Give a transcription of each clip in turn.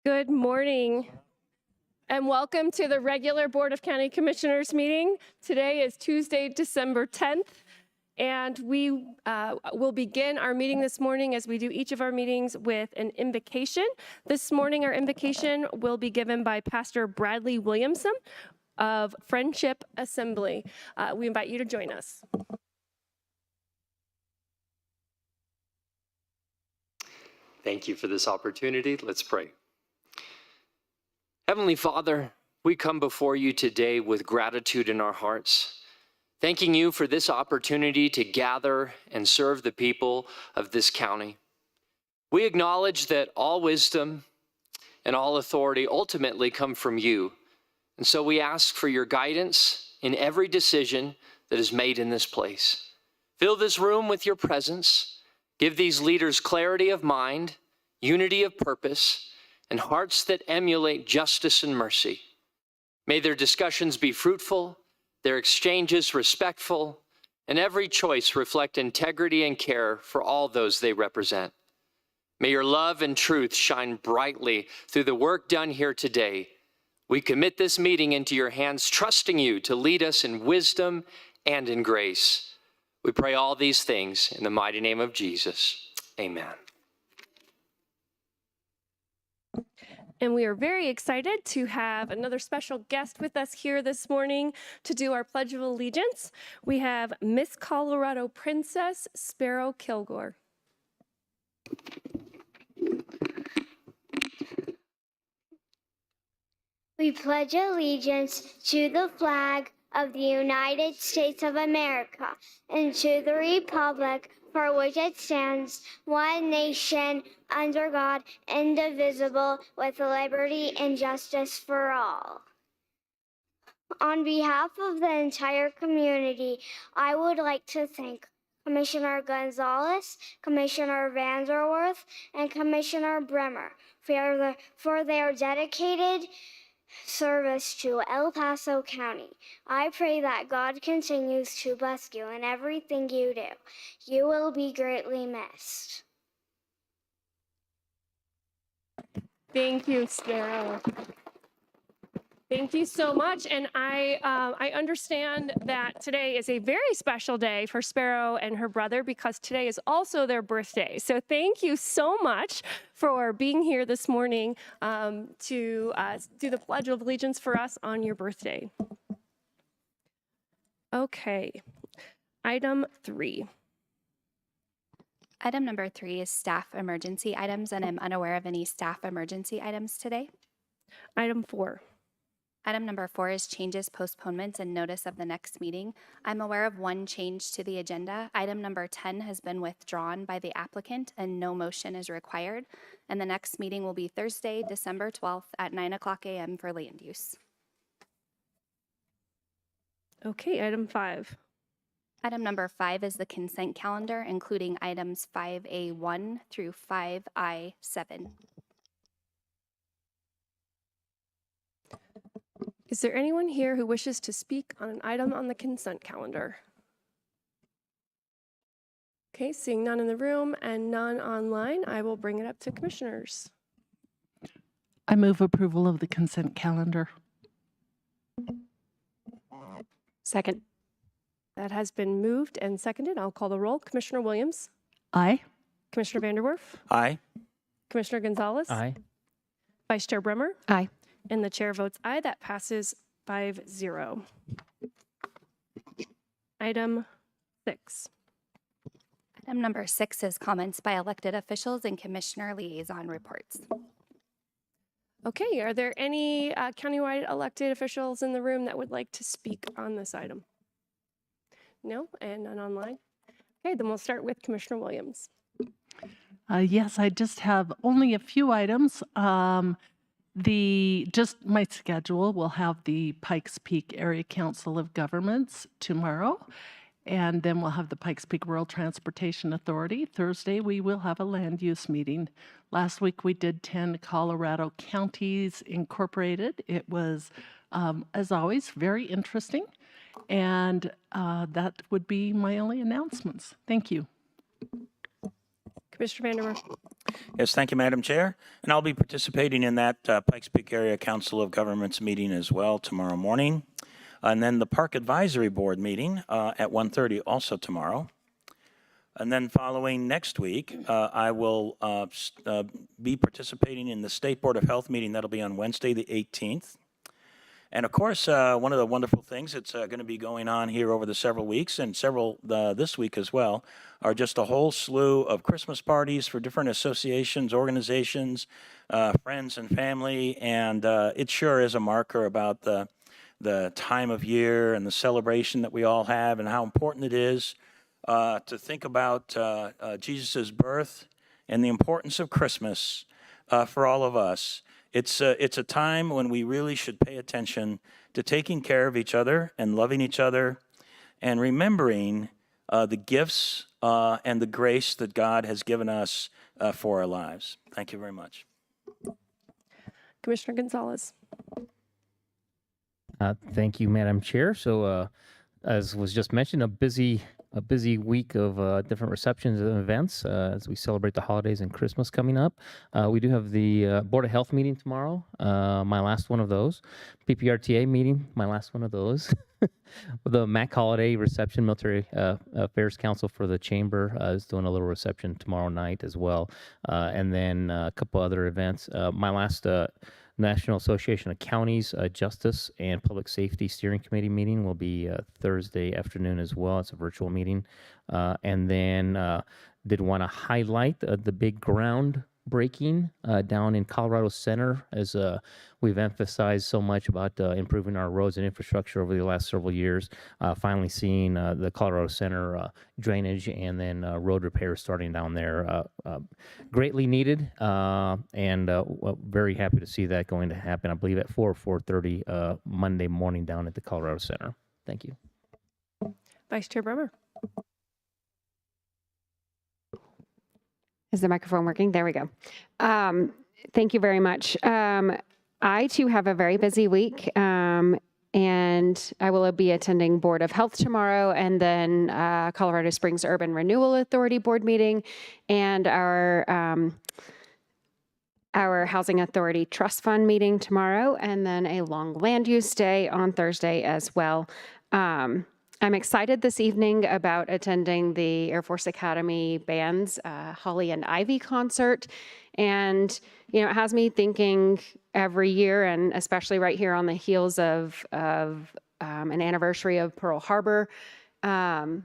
Good morning and welcome to the regular Board of County Commissioners meeting. Today is Tuesday, December 10th, and we will begin our meeting this morning as we do each of our meetings with an invocation. This morning, our invocation will be given by Pastor Bradley Williamson of Friendship Assembly. We invite you to join us. Thank you for this opportunity. Let's pray. Heavenly Father, we come before you today with gratitude in our hearts, thanking you for this opportunity to gather and serve the people of this county. We acknowledge that all wisdom and all authority ultimately come from you, and so we ask for your guidance in every decision that is made in this place. Fill this room with your presence. Give these leaders clarity of mind, unity of purpose, and hearts that emulate justice and mercy. May their discussions be fruitful, their exchanges respectful, and every choice reflect integrity and care for all those they represent. May your love and truth shine brightly through the work done here today. We commit this meeting into your hands, trusting you to lead us in wisdom and in grace. We pray all these things in the mighty name of Jesus. Amen. And we are very excited to have another special guest with us here this morning to do our Pledge of Allegiance. We have Miss Colorado Princess Sparrow Kilgore. We pledge allegiance to the flag of the United States of America and to the republic for which it stands, one nation, under God, indivisible, with liberty and justice for all. On behalf of the entire community, I would like to thank Commissioner Gonzalez, Commissioner Vanderwerth, and Commissioner Bremer for their dedicated service to El Paso County. I pray that God continues to bless you in everything you do. You will be greatly missed. Thank you, Sparrow. Thank you so much. And I understand that today is a very special day for Sparrow and her brother because today is also their birthday. So thank you so much for being here this morning to do the Pledge of Allegiance for us on your birthday. Okay, item 3. Item number 3 is staff emergency items, and I'm unaware of any staff emergency items today. Item 4. Item number 4 is changes, postponements, and notice of the next meeting. I'm aware of one change to the agenda. Item number 10 has been withdrawn by the applicant and no motion is required. And the next meeting will be Thursday, December 12th at 9:00 a.m. for land use. Okay, item 5. Item number 5 is the consent calendar, including items 5A1 through 5I7. Is there anyone here who wishes to speak on an item on the consent calendar? Okay, seeing none in the room and none online, I will bring it up to commissioners. I move approval of the consent calendar. Second. That has been moved and seconded. I'll call the roll. Commissioner Williams? Aye. Commissioner Vanderwerf? Aye. Commissioner Gonzalez? Aye. Vice Chair Bremer? Aye. And the chair votes aye. That passes 5-0. Item 6. Item number 6 is comments by elected officials and commissioner liaison reports. Okay, are there any countywide elected officials in the room that would like to speak on this item? No, and none online. Okay, then we'll start with Commissioner Williams. Yes, I just have only a few items. Just my schedule will have the Pikes Peak Area Council of Governments tomorrow, and then we'll have the Pikes Peak Rural Transportation Authority. Thursday, we will have a land use meeting. Last week, we did 10 Colorado Counties Incorporated. It was, as always, very interesting. And that would be my only announcements. Thank you. Commissioner Vanderwerf. Yes, thank you, Madam Chair. And I'll be participating in that Pikes Peak Area Council of Governments meeting as well tomorrow morning. And then the Park Advisory Board meeting at 1:30 also tomorrow. And then following next week, I will be participating in the State Board of Health meeting. That'll be on Wednesday, the 18th. And of course, one of the wonderful things that's going to be going on here over the several weeks and several this week as well are just a whole slew of Christmas parties for different associations, organizations, friends and family. And it sure is a marker about the time of year and the celebration that we all have and how important it is to think about Jesus' birth and the importance of Christmas for all of us. It's a time when we really should pay attention to taking care of each other and loving each other and remembering the gifts and the grace that God has given us for our lives. Thank you very much. Commissioner Gonzalez. Thank you, Madam Chair. So, as was just mentioned, a busy week of different receptions and events as we celebrate the holidays and Christmas coming up. We do have the Board of Health meeting tomorrow, my last one of those. PPRTA meeting, my last one of those. The MAC Holiday Reception, Military Affairs Council for the Chamber is doing a little reception tomorrow night as well. And then a couple other events. My last National Association of Counties Justice and Public Safety Steering Committee meeting will be Thursday afternoon as well. It's a virtual meeting. And then did want to highlight the big groundbreaking down in Colorado Center, as we've emphasized so much about improving our roads and infrastructure over the last several years. Finally seeing the Colorado Center drainage and then road repairs starting down there. Greatly needed, and very happy to see that going to happen, I believe at 4:30 Monday morning down at the Colorado Center. Thank you. Vice Chair Bremer. Is the microphone working? There we go. Thank you very much. I too have a very busy week, and I will be attending Board of Health tomorrow, and then Colorado Springs Urban Renewal Authority Board meeting, and our Housing Authority Trust Fund meeting tomorrow, and then a long land use day on Thursday as well. I'm excited this evening about attending the Air Force Academy Band's Holly and Ivy concert. And, you know, it has me thinking every year, and especially right here on the heels of an anniversary of Pearl Harbor, you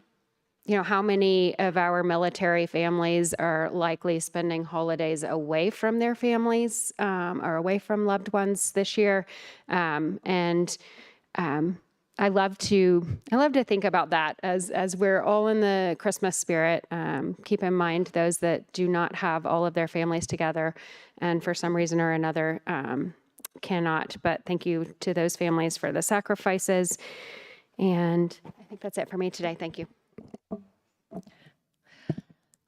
know, how many of our military families are likely spending holidays away from their families or away from loved ones this year. I love to think about that as we're all in the Christmas spirit. Keep in mind those that do not have all of their families together and for some reason or another cannot. But thank you to those families for the sacrifices. And I think that's it for me today. Thank you.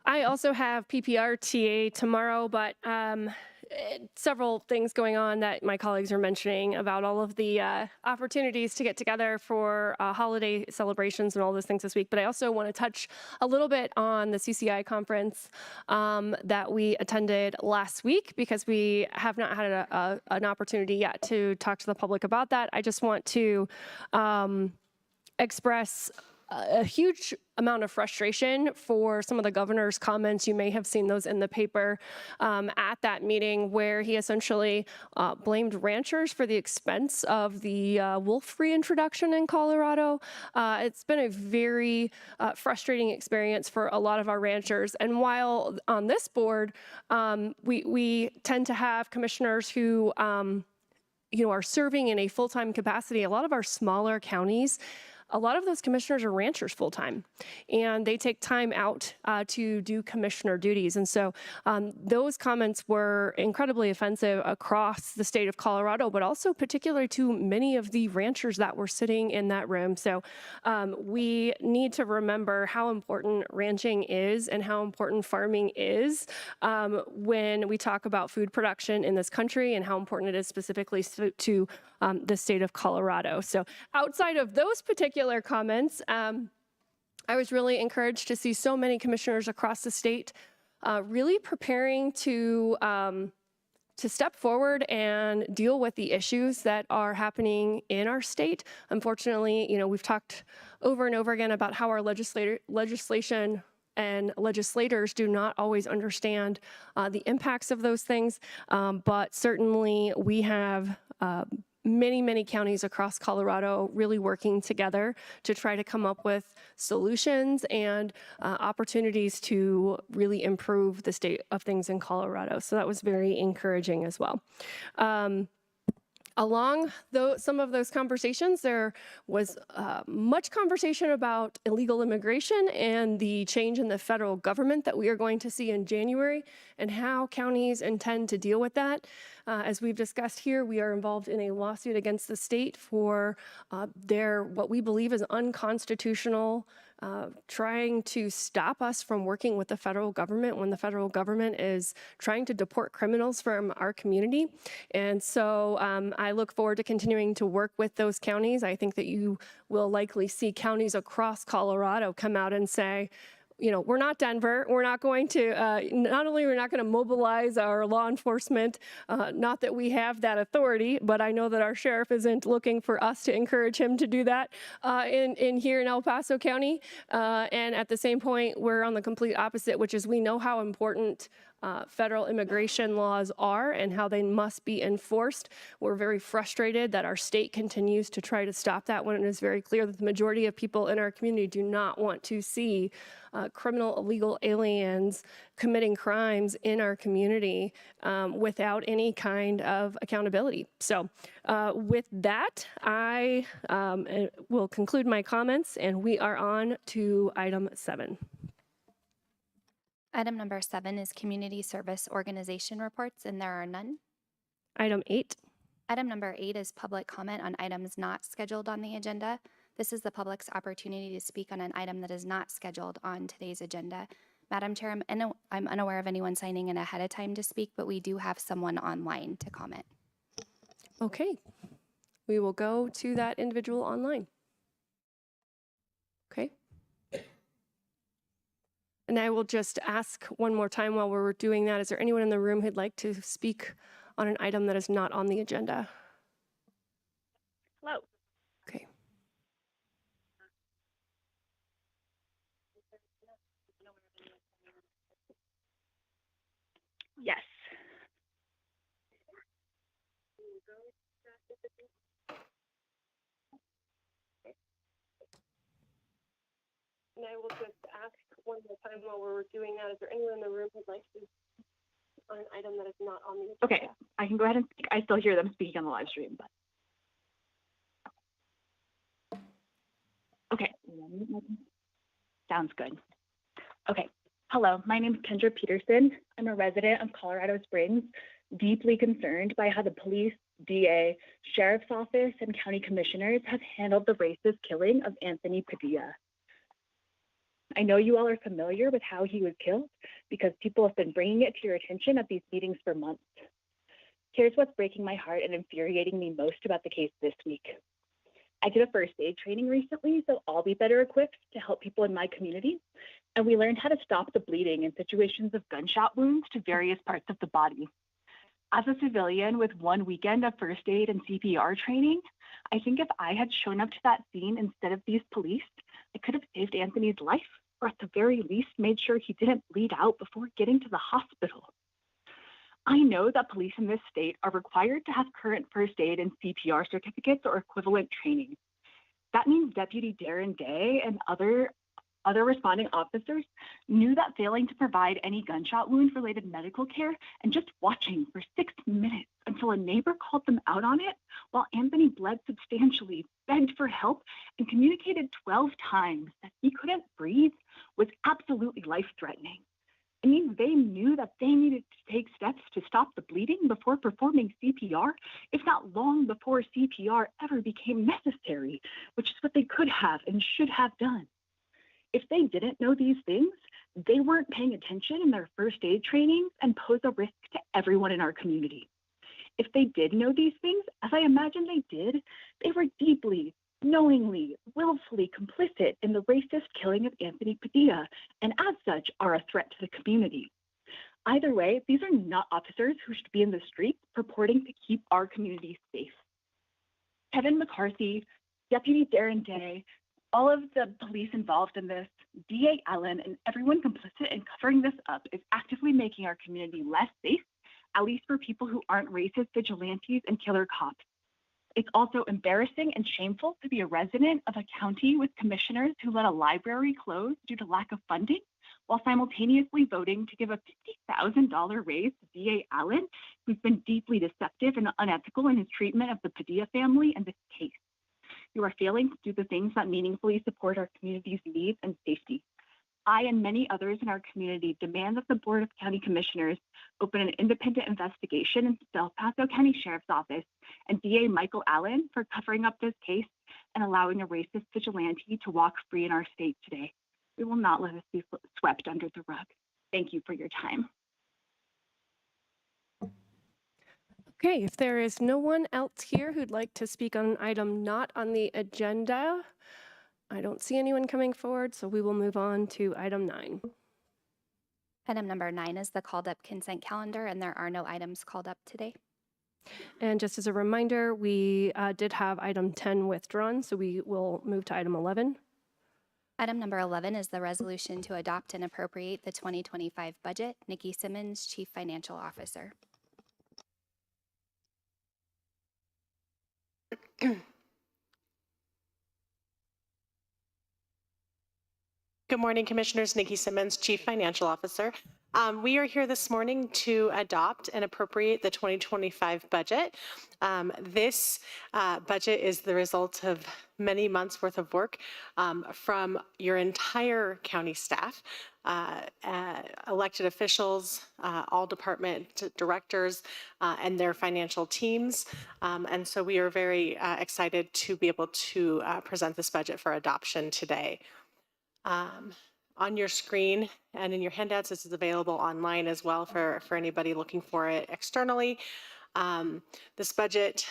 I also have PPRTA tomorrow, but several things going on that my colleagues are mentioning about all of the opportunities to get together for holiday celebrations and all those things this week. But I also want to touch a little bit on the CCI conference that we attended last week, because we have not had an opportunity yet to talk to the public about that. I just want to express a huge amount of frustration for some of the governor's comments. You may have seen those in the paper at that meeting, where he essentially blamed ranchers for the expense of the wolf reintroduction in Colorado. It's been a very frustrating experience for a lot of our ranchers. And while on this board, we tend to have commissioners who are serving in a full-time capacity, a lot of our smaller counties, a lot of those commissioners are ranchers full-time, and they take time out to do commissioner duties. And so those comments were incredibly offensive across the state of Colorado, but also particularly to many of the ranchers that were sitting in that room. So we need to remember how important ranching is and how important farming is when we talk about food production in this country, and how important it is specifically to the state of Colorado. So outside of those particular comments, I was really encouraged to see so many commissioners across the state really preparing to step forward and deal with the issues that are happening in our state. Unfortunately, we've talked over and over again about how our legislation and legislators do not always understand the impacts of those things, but certainly we have many counties across Colorado really working together to try to come up with solutions and opportunities to really improve the state of things in Colorado. So that was very encouraging as well. Along some of those conversations, there was much conversation about illegal immigration and the change in the federal government that we are going to see in January and how counties intend to deal with that. As we've discussed here, we are involved in a lawsuit against the state for what we believe is unconstitutional trying to stop us from working with the federal government when the federal government is trying to deport criminals from our community. And so I look forward to continuing to work with those counties. I think that you will likely see counties across Colorado come out and say, we're not Denver. We're not going to, not only we're not going to mobilize our law enforcement, not that we have that authority, but I know that our sheriff isn't looking for us to encourage him to do that in here in El Paso County. And at the same point, we're on the complete opposite, which is we know how important federal immigration laws are and how they must be enforced. We're very frustrated that our state continues to try to stop that when it is very clear that the majority of people in our community do not want to see criminal illegal aliens committing crimes in our community without any kind of accountability. So with that, I will conclude my comments and we are on to item 7. Item number 7 is community service organization reports, and there are none. Item 8. Item number 8 is public comment on items not scheduled on the agenda. This is the public's opportunity to speak on an item that is not scheduled on today's agenda. Madam Chair, I'm unaware of anyone signing in ahead of time to speak, but we do have someone online to comment. Okay, we will go to that individual online. Okay. And I will just ask one more time while we're doing that, is there anyone in the room who'd like to speak on an item that is not on the agenda? Hello. Okay. Yes. And I will just ask one more time while we're doing that, is there anyone in the room who'd like to on an item that is not on the agenda? Okay, I can go ahead and speak. I still hear them speaking on the live stream, but. Okay. Sounds good. Okay. Hello, my name is Kendra Peterson. I'm a resident of Colorado Springs, deeply concerned by how the police, DA, sheriff's office, and county commissioners have handled the racist killing of Anthony Padilla. I know you all are familiar with how he was killed because people have been bringing it to your attention at these meetings for months. Here's what's breaking my heart and infuriating me most about the case this week. I did a first aid training recently, so I'll be better equipped to help people in my community. And we learned how to stop the bleeding in situations of gunshot wounds to various parts of the body. As a civilian with 1 weekend of first aid and CPR training, I think if I had shown up to that scene instead of these police, I could have saved Anthony's life, or at the very least made sure he didn't bleed out before getting to the hospital. I know that police in this state are required to have current first aid and CPR certificates or equivalent training. That means Deputy Darren Day and other responding officers knew that failing to provide any gunshot wound-related medical care and just watching for 6 minutes until a neighbor called them out on it while Anthony bled substantially, begged for help, and communicated 12 times that he couldn't breathe was absolutely life-threatening. I mean, they knew that they needed to take steps to stop the bleeding before performing CPR, if not long before CPR ever became necessary, which is what they could have and should have done. If they didn't know these things, they weren't paying attention in their first aid trainings and pose a risk to everyone in our community. If they did know these things, as I imagine they did, they were deeply, knowingly, willfully complicit in the racist killing of Anthony Padilla, and as such are a threat to the community. Either way, these are not officers who should be in the streets purporting to keep our communities safe. Kevin McCarthy, Deputy Darren Day, all of the police involved in this, DA Allen, and everyone complicit in covering this up is actively making our community less safe, at least for people who aren't racist vigilantes and killer cops. It's also embarrassing and shameful to be a resident of a county with commissioners who let a library close due to lack of funding, while simultaneously voting to give a $50,000 raise to DA Allen, who's been deeply deceptive and unethical in his treatment of the Padilla family and this case. You are failing to do the things that meaningfully support our community's needs and safety. I and many others in our community demand that the Board of County Commissioners open an independent investigation into the El Paso County Sheriff's Office and DA Michael Allen for covering up this case and allowing a racist vigilante to walk free in our state today. We will not let this be swept under the rug. Thank you for your time. Okay, if there is no one else here who'd like to speak on an item not on the agenda, I don't see anyone coming forward, so we will move on to item 9. Item number 9 is the called up consent calendar, and there are no items called up today. And just as a reminder, we did have item 10 withdrawn, so we will move to item 11. Item number 11 is the resolution to adopt and appropriate the 2025 budget. Nikki Simmons, Chief Financial Officer. Good morning, Commissioners. Nikki Simmons, Chief Financial Officer. We are here this morning to adopt and appropriate the 2025 budget. This budget is the result of many months worth of work from your entire county staff, elected officials, all department directors, and their financial teams. And so we are very excited to be able to present this budget for adoption today. On your screen and in your handouts, this is available online as well for anybody looking for it externally. This budget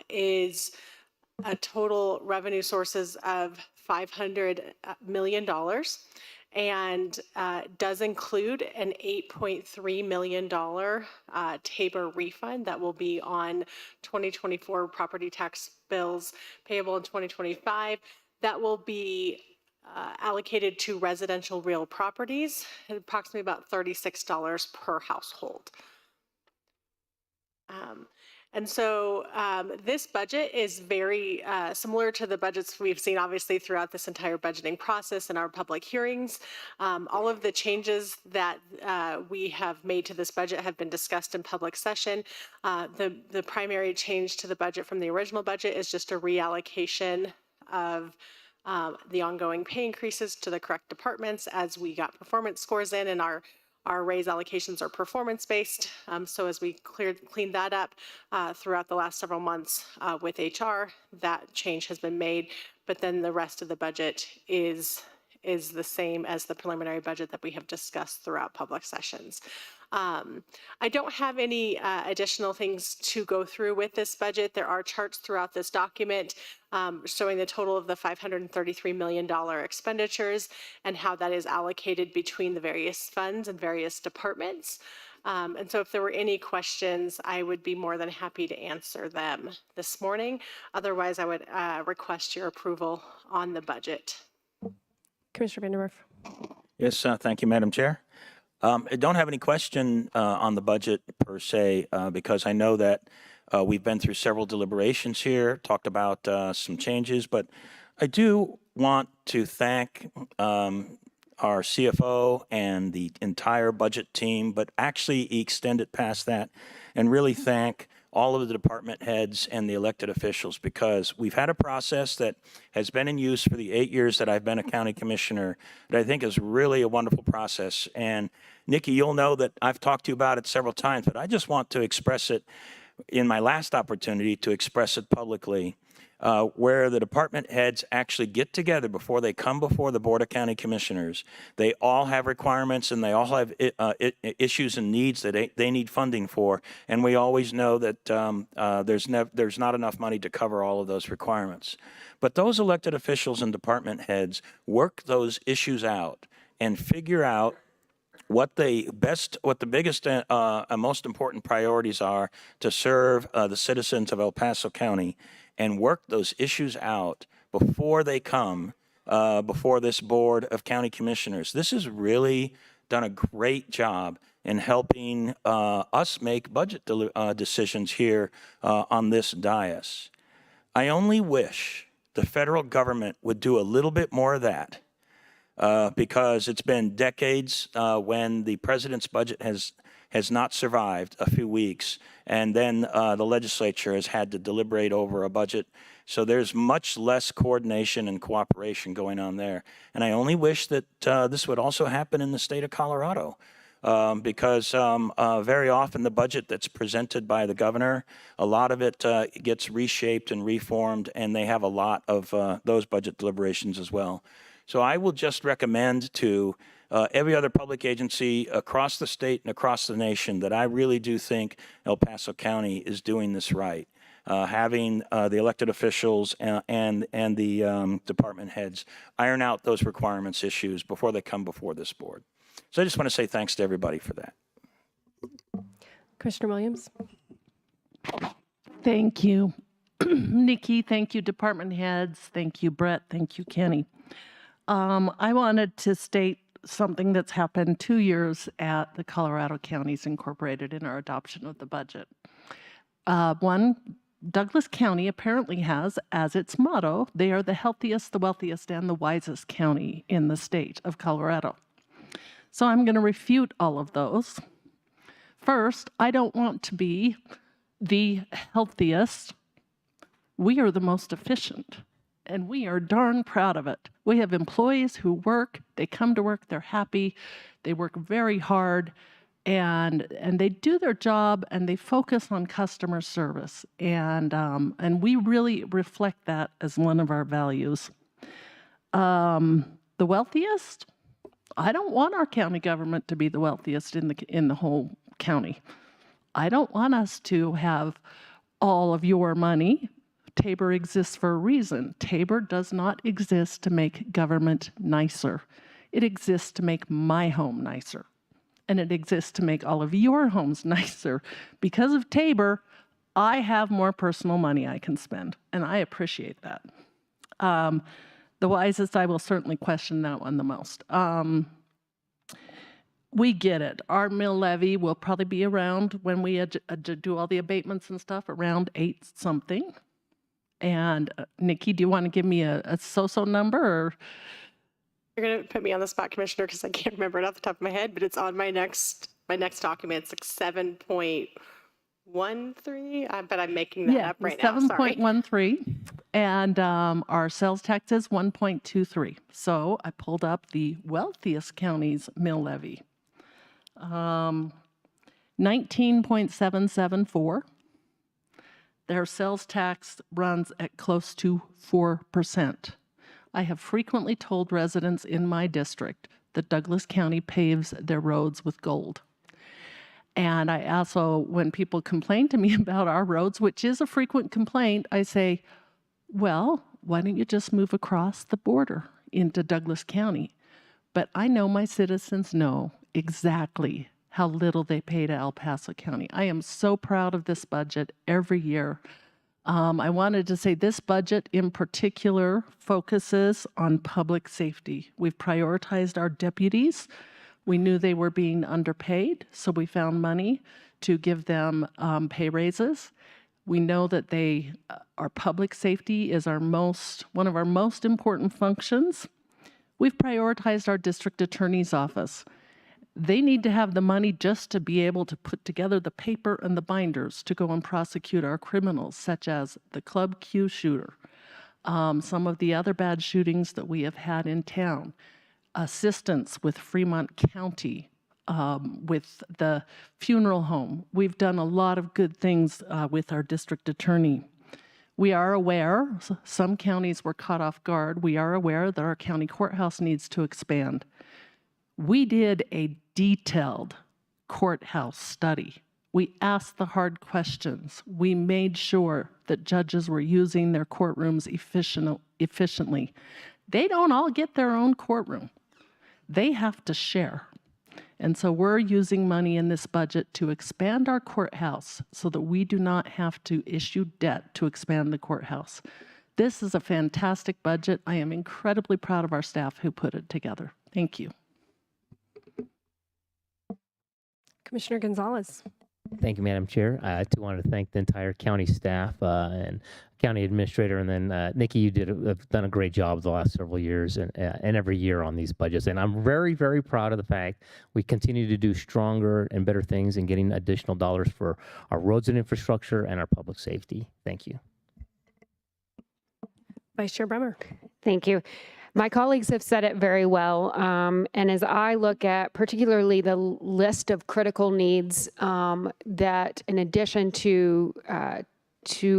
is a total revenue sources of $500 million and does include an $8.3 million Tabor refund that will be on 2024 property tax bills payable in 2025. That will be allocated to residential real properties, approximately about $36 per household. And so this budget is very similar to the budgets we've seen obviously throughout this entire budgeting process and our public hearings. All of the changes that we have made to this budget have been discussed in public session. The primary change to the budget from the original budget is just a reallocation of the ongoing pay increases to the correct departments as we got performance scores in, and our raise allocations are performance-based. So as we cleaned that up throughout the last several months with HR, that change has been made. But then the rest of the budget is the same as the preliminary budget that we have discussed throughout public sessions. I don't have any additional things to go through with this budget. There are charts throughout this document showing the total of the $533 million expenditures and how that is allocated between the various funds and various departments. And so if there were any questions, I would be more than happy to answer them this morning. Otherwise, I would request your approval on the budget. Commissioner Vanderwerf. Yes, thank you, Madam Chair. I don't have any question on the budget per se, because I know that we've been through several deliberations here, talked about some changes, but I do want to thank our CFO and the entire budget team, but actually extend it past that and really thank all of the department heads and the elected officials, because we've had a process that has been in use for the 8 years that I've been a county commissioner that I think is really a wonderful process. And Nikki, you'll know that I've talked to you about it several times, but I just want to express it in my last opportunity to express it publicly, where the department heads actually get together before they come before the Board of County Commissioners. They all have requirements and they all have issues and needs that they need funding for. And we always know that there's not enough money to cover all of those requirements. But those elected officials and department heads work those issues out and figure out what the biggest and most important priorities are to serve the citizens of El Paso County and work those issues out before they come before this Board of County Commissioners. This has really done a great job in helping us make budget decisions here on this dais. I only wish the federal government would do a little bit more of that because it's been decades when the president's budget has not survived a few weeks, and then the legislature has had to deliberate over a budget. So there's much less coordination and cooperation going on there. And I only wish that this would also happen in the state of Colorado. Because very often the budget that's presented by the governor, a lot of it gets reshaped and reformed, and they have a lot of those budget deliberations as well. So I will just recommend to every other public agency across the state and across the nation that I really do think El Paso County is doing this right. Having the elected officials and the department heads iron out those requirements issues before they come before this board. So I just want to say thanks to everybody for that. Commissioner Williams? Thank you, Nikki. Thank you, department heads. Thank you, Brett. Thank you, Kenny. I wanted to state something that's happened 2 years at the Colorado Counties Incorporated in our adoption of the budget. One, Douglas County apparently has as its motto, they are the healthiest, the wealthiest, and the wisest county in the state of Colorado. So I'm going to refute all of those. First, I don't want to be the healthiest. We are the most efficient, and we are darn proud of it. We have employees who work, they come to work, they're happy, they work very hard, and they do their job, and they focus on customer service, and we really reflect that as one of our values. The wealthiest? I don't want our county government to be the wealthiest in the whole county. I don't want us to have all of your money. Tabor exists for a reason. Tabor does not exist to make government nicer. It exists to make my home nicer. And it exists to make all of your homes nicer. Because of Tabor, I have more personal money I can spend, and I appreciate that. The wisest, I will certainly question that one the most. We get it. Our mill levy will probably be around, when we do all the abatements and stuff, around 8 something. And Nikki, do you want to give me a so-so number? Or? You're going to put me on the spot, Commissioner, because I can't remember it off the top of my head, but it's on my next document. It's like 7.13, but I'm making that up right now. 7.13. And our sales tax is 1.23. So I pulled up the wealthiest county's mill levy. 19.774. Their sales tax runs at close to 4%. I have frequently told residents in my district that Douglas County paves their roads with gold. And I also, when people complain to me about our roads, which is a frequent complaint, I say, well, why don't you just move across the border into Douglas County? But I know my citizens know exactly how little they pay to El Paso County. I am so proud of this budget every year. I wanted to say this budget in particular focuses on public safety. We've prioritized our deputies. We knew they were being underpaid, so we found money to give them pay raises. We know that our public safety is one of our most important functions. We've prioritized our district attorney's office. They need to have the money just to be able to put together the paper and the binders to go and prosecute our criminals, such as the Club Q shooter, some of the other bad shootings that we have had in town, assistance with Fremont County, with the funeral home. We've done a lot of good things with our district attorney. We are aware, some counties were caught off guard. We are aware that our county courthouse needs to expand. We did a detailed courthouse study. We asked the hard questions. We made sure that judges were using their courtrooms efficiently. They don't all get their own courtroom. They have to share. And so we're using money in this budget to expand our courthouse so that we do not have to issue debt to expand the courthouse. This is a fantastic budget. I am incredibly proud of our staff who put it together. Thank you. Commissioner Gonzalez. Thank you, Madam Chair. I too wanted to thank the entire county staff and county administrator, and then Nikki, you have done a great job the last several years and every year on these budgets. And I'm very, very proud of the fact we continue to do stronger and better things in getting additional dollars for our roads and infrastructure and our public safety. Thank you. Vice Chair Bremer. Thank you. My colleagues have said it very well. And as I look at particularly the list of critical needs that in addition to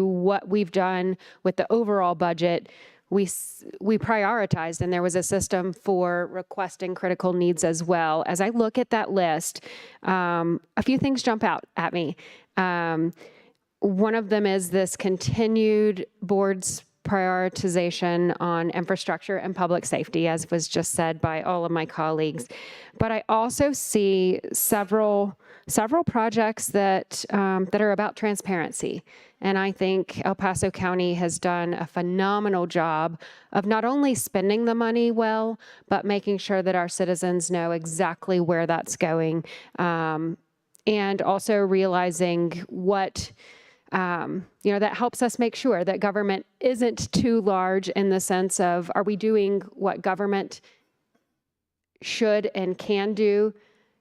what we've done with the overall budget, we prioritized, and there was a system for requesting critical needs as well. As I look at that list, a few things jump out at me. One of them is this continued board's prioritization on infrastructure and public safety, as was just said by all of my colleagues. But I also see several projects that are about transparency. And I think El Paso County has done a phenomenal job of not only spending the money well, but making sure that our citizens know exactly where that's going. And also realizing what that helps us make sure that government isn't too large in the sense of, are we doing what government should and can do,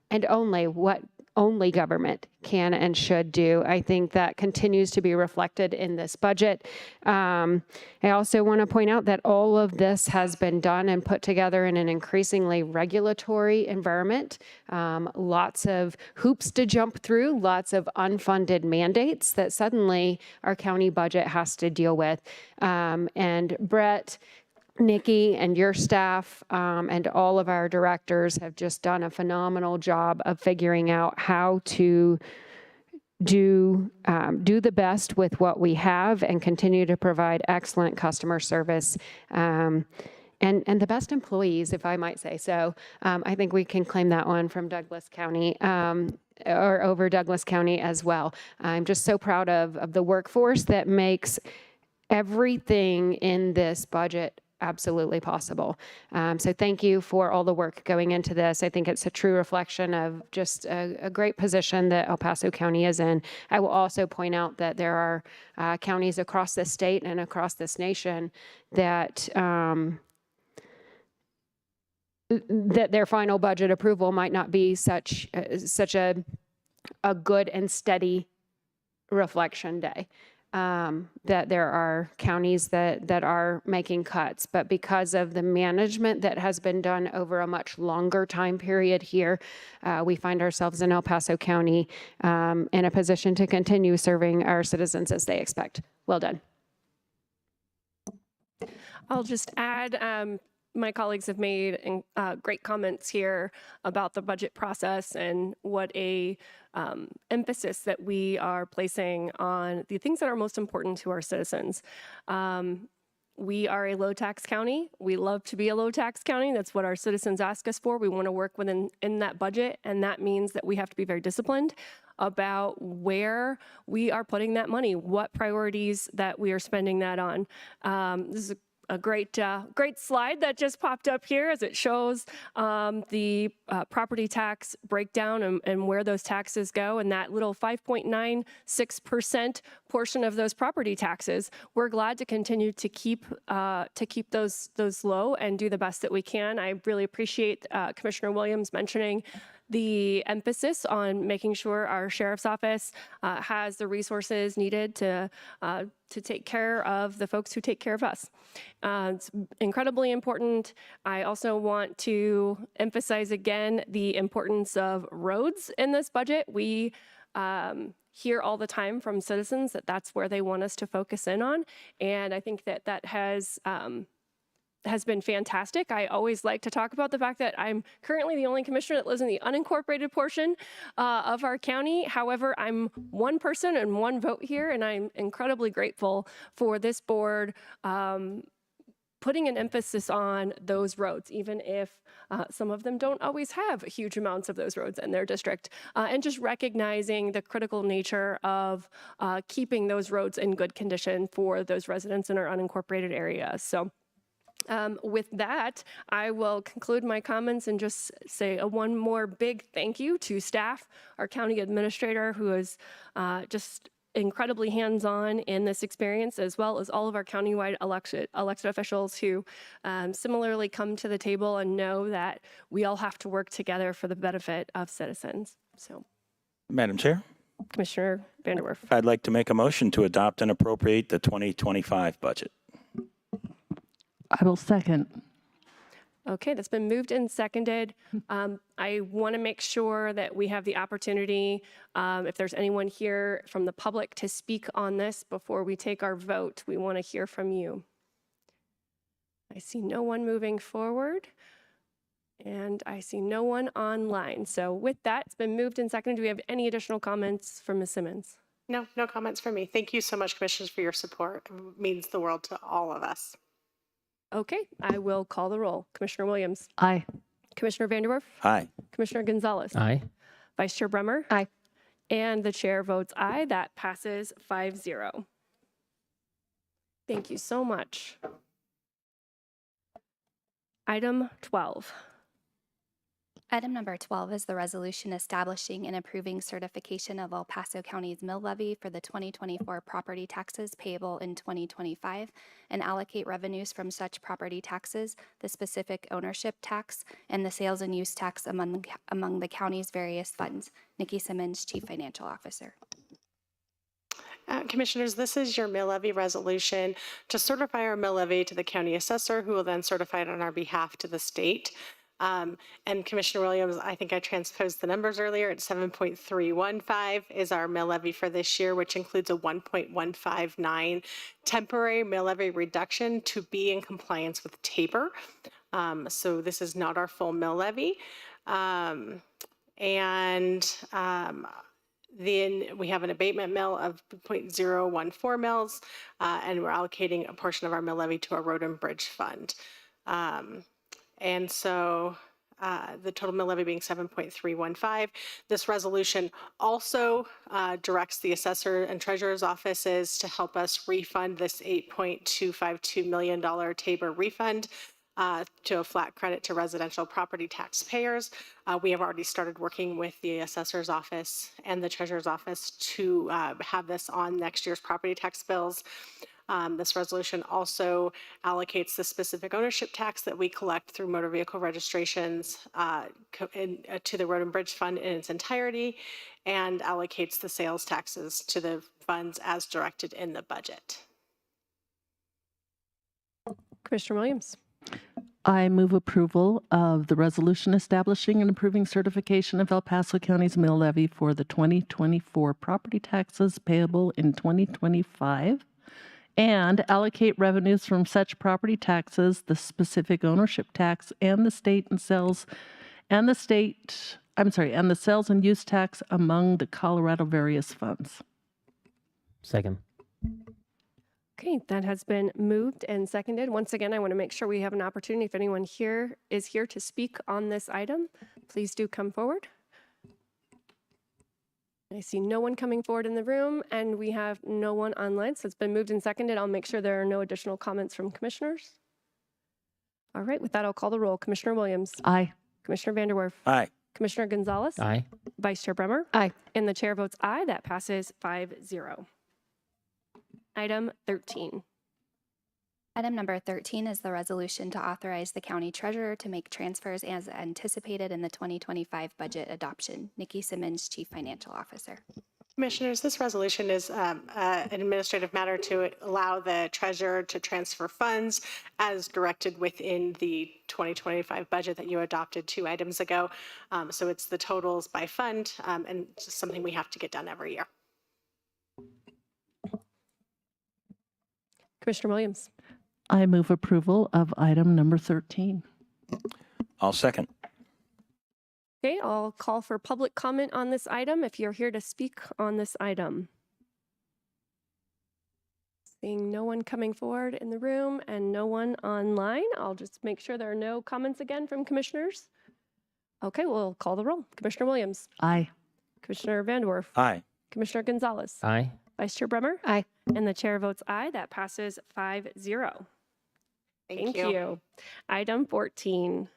and only what only government can and should do. I think that continues to be reflected in this budget. I also want to point out that all of this has been done and put together in an increasingly regulatory environment. Lots of hoops to jump through, lots of unfunded mandates that suddenly our county budget has to deal with. And Brett, Nikki, and your staff and all of our directors have just done a phenomenal job of figuring out how to do the best with what we have and continue to provide excellent customer service and the best employees, if I might say so. I think we can claim that one from Douglas County or over Douglas County as well. I'm just so proud of the workforce that makes everything in this budget absolutely possible. So thank you for all the work going into this. I think it's a true reflection of just a great position that El Paso County is in. I will also point out that there are counties across this state and across this nation that that their final budget approval might not be such a good and steady reflection day. That there are counties that are making cuts, but because of the management that has been done over a much longer time period here, we find ourselves in El Paso County in a position to continue serving our citizens as they expect. Well done. I'll just add, my colleagues have made great comments here about the budget process and what a emphasis that we are placing on the things that are most important to our citizens. We are a low tax county. We love to be a low tax county. That's what our citizens ask us for. We want to work within that budget, and that means that we have to be very disciplined about where we are putting that money, what priorities that we are spending that on. This is a great slide that just popped up here as it shows the property tax breakdown and where those taxes go, and that little 5.96% portion of those property taxes. We're glad to continue to keep those low and do the best that we can. I really appreciate Commissioner Williams mentioning the emphasis on making sure our sheriff's office has the resources needed to take care of the folks who take care of us. It's incredibly important. I also want to emphasize again the importance of roads in this budget. We hear all the time from citizens that that's where they want us to focus in on, and I think that has been fantastic. I always like to talk about the fact that I'm currently the only commissioner that lives in the unincorporated portion of our county. However, I'm one person and one vote here, and I'm incredibly grateful for this board putting an emphasis on those roads, even if some of them don't always have huge amounts of those roads in their district, and just recognizing the critical nature of keeping those roads in good condition for those residents in our unincorporated area. So with that, I will conclude my comments and just say one more big thank you to staff, our county administrator, who is just incredibly hands-on in this experience, as well as all of our countywide elected officials who similarly come to the table and know that we all have to work together for the benefit of citizens. So, Madam Chair, Commissioner Vanderwerf. I'd like to make a motion to adopt and appropriate the 2025 budget. I will second. Okay, that's been moved and seconded. I want to make sure that we have the opportunity, if there's anyone here from the public to speak on this before we take our vote, we want to hear from you. I see no one moving forward, and I see no one online. So with that, it's been moved and seconded. Do we have any additional comments from Ms. Simmons? No, no comments from me. Thank you so much, Commissioners, for your support. It means the world to all of us. Okay, I will call the roll. Commissioner Williams. Aye. Commissioner Vanderwerf. Aye. Commissioner Gonzalez. Aye. Vice Chair Bremer. Aye. And the chair votes aye. That passes 5-0. Thank you so much. Item 12. Item number 12 is the resolution establishing and approving certification of El Paso County's mill levy for the 2024 property taxes payable in 2025 and allocate revenues from such property taxes, the specific ownership tax, and the sales and use tax among the county's various funds. Nikki Simmons, Chief Financial Officer. Commissioners, this is your mill levy resolution to certify our mill levy to the county assessor, who will then certify it on our behalf to the state. And Commissioner Williams, I think I transposed the numbers earlier. It's 7.315 is our mill levy for this year, which includes a 1.159 temporary mill levy reduction to be in compliance with Tabor. So this is not our full mill levy. Then we have an abatement mill of 0.014 mils, and we're allocating a portion of our mill levy to our road and bridge fund. And so the total mill levy being 7.315. This resolution also directs the assessor and treasurer's offices to help us refund this $8.252 million Tabor refund to a flat credit to residential property taxpayers. We have already started working with the assessor's office and the treasurer's office to have this on next year's property tax bills. This resolution also allocates the specific ownership tax that we collect through motor vehicle registrations to the Road and Bridge Fund in its entirety, and allocates the sales taxes to the funds as directed in the budget. Commissioner Williams. I move approval of the resolution establishing and approving certification of El Paso County's mill levy for the 2024 property taxes payable in 2025 and allocate revenues from such property taxes, the specific ownership tax, and the sales and use tax among the Colorado various funds. Second. Okay, that has been moved and seconded. Once again, I want to make sure we have an opportunity. If anyone here is here to speak on this item, please do come forward. I see no one coming forward in the room, and we have no one online, so it's been moved and seconded. I'll make sure there are no additional comments from commissioners. All right, with that, I'll call the roll. Commissioner Williams. Aye. Commissioner Vanderwerf. Aye. Commissioner Gonzalez. Aye. Vice Chair Bremer. Aye. And the chair votes aye. That passes 5-0. Item 13. Item number 13 is the resolution to authorize the county treasurer to make transfers as anticipated in the 2025 budget adoption. Nikki Simmons, Chief Financial Officer. Commissioners, this resolution is an administrative matter to allow the treasurer to transfer funds as directed within the 2025 budget that you adopted 2 items ago. So it's the totals by fund, and it's just something we have to get done every year. Commissioner Williams. I move approval of item number 13. I'll second. Okay, I'll call for public comment on this item if you're here to speak on this item. Seeing no one coming forward in the room and no one online, I'll just make sure there are no comments again from commissioners. Okay, we'll call the roll. Commissioner Williams, Aye. Commissioner Vanderwerf, Aye. Commissioner Gonzalez, Aye. Vice Chair Bremer, Aye. and the chair votes aye. That passes 5-0. Thank you. Item 14.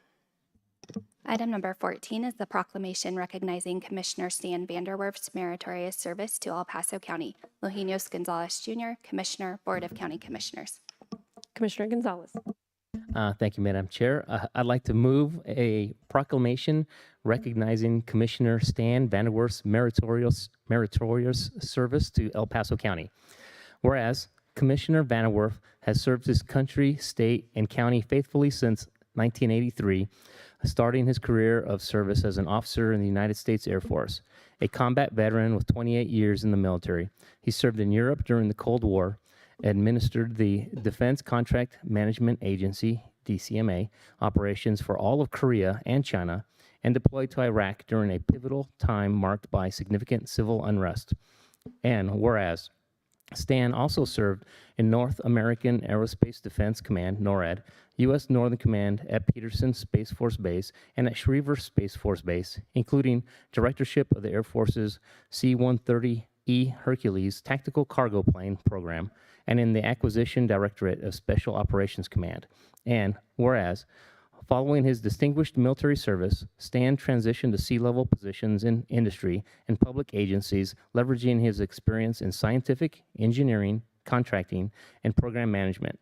Item number 14 is the proclamation recognizing Commissioner Stan Vanderwerf's meritorious service to El Paso County. Eugenio Gonzalez Jr., Commissioner, Board of County Commissioners. Commissioner Gonzalez. Thank you, Madam Chair. I'd like to move a proclamation recognizing Commissioner Stan Vanderwerf's meritorious service to El Paso County. Whereas Commissioner Vanderwerf has served his country, state, and county faithfully since 1983, starting his career of service as an officer in the United States Air Force. A combat veteran with 28 years in the military, he served in Europe during the Cold War, administered the Defense Contract Management Agency, DCMA, operations for all of Korea and China, and deployed to Iraq during a pivotal time marked by significant civil unrest. And whereas Stan also served in North American Aerospace Defense Command, NORAD, U.S. Northern Command at Peterson Space Force Base and at Schriever Space Force Base, including directorship of the Air Force's C-130E Hercules Tactical Cargo Plane program, and in the Acquisition Directorate of Special Operations Command. And whereas, following his distinguished military service, Stan transitioned to C-level positions in industry and public agencies, leveraging his experience in scientific, engineering, contracting, and program management.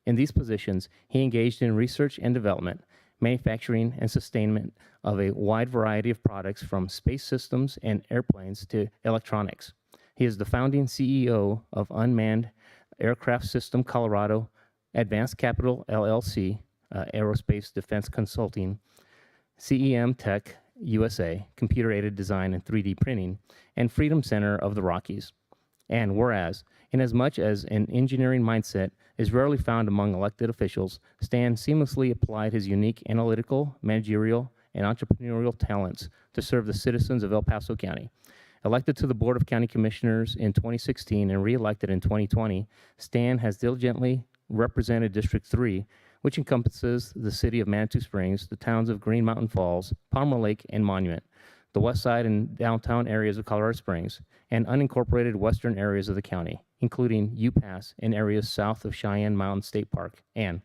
In these positions, he engaged in research and development, manufacturing, and sustainment of a wide variety of products from space systems and airplanes to electronics. He is the founding CEO of Unmanned Aircraft System Colorado, Advanced Capital LLC, Aerospace Defense Consulting, CEM Tech USA, Computer-Aided Design and 3D Printing, and Freedom Center of the Rockies. And whereas, inasmuch as an engineering mindset is rarely found among elected officials, Stan seamlessly applied his unique analytical, managerial, and entrepreneurial talents to serve the citizens of El Paso County. Elected to the Board of County Commissioners in 2016 and re-elected in 2020, Stan has diligently represented District 3, which encompasses the city of Manitou Springs, the towns of Green Mountain Falls, Palmer Lake, and Monument, the west side and downtown areas of Colorado Springs, and unincorporated western areas of the county, including UPass and areas south of Cheyenne Mountain State Park. And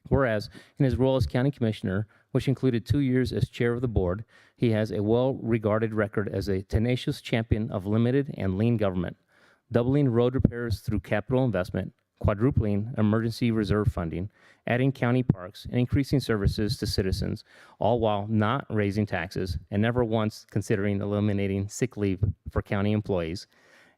whereas, in his role as county commissioner, which included 2 years as chair of the board, he has a well-regarded record as a tenacious champion of limited and lean government, doubling road repairs through capital investment, quadrupling emergency reserve funding, adding county parks, and increasing services to citizens, all while not raising taxes and never once considering eliminating sick leave for county employees.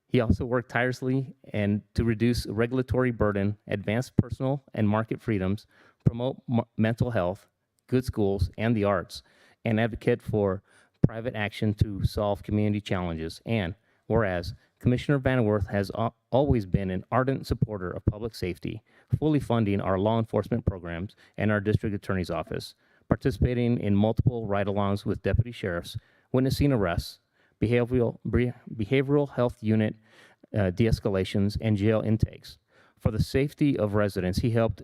He also worked tirelessly to reduce regulatory burden, advance personal and market freedoms, promote mental health, good schools, and the arts, and advocate for private action to solve community challenges. And whereas, Commissioner Vanderwerf has always been an ardent supporter of public safety, fully funding our law enforcement programs and our district attorney's office, participating in multiple ride-alongs with deputy sheriffs, witnessing arrests, behavioral health unit de-escalations, and jail intakes. For the safety of residents, he helped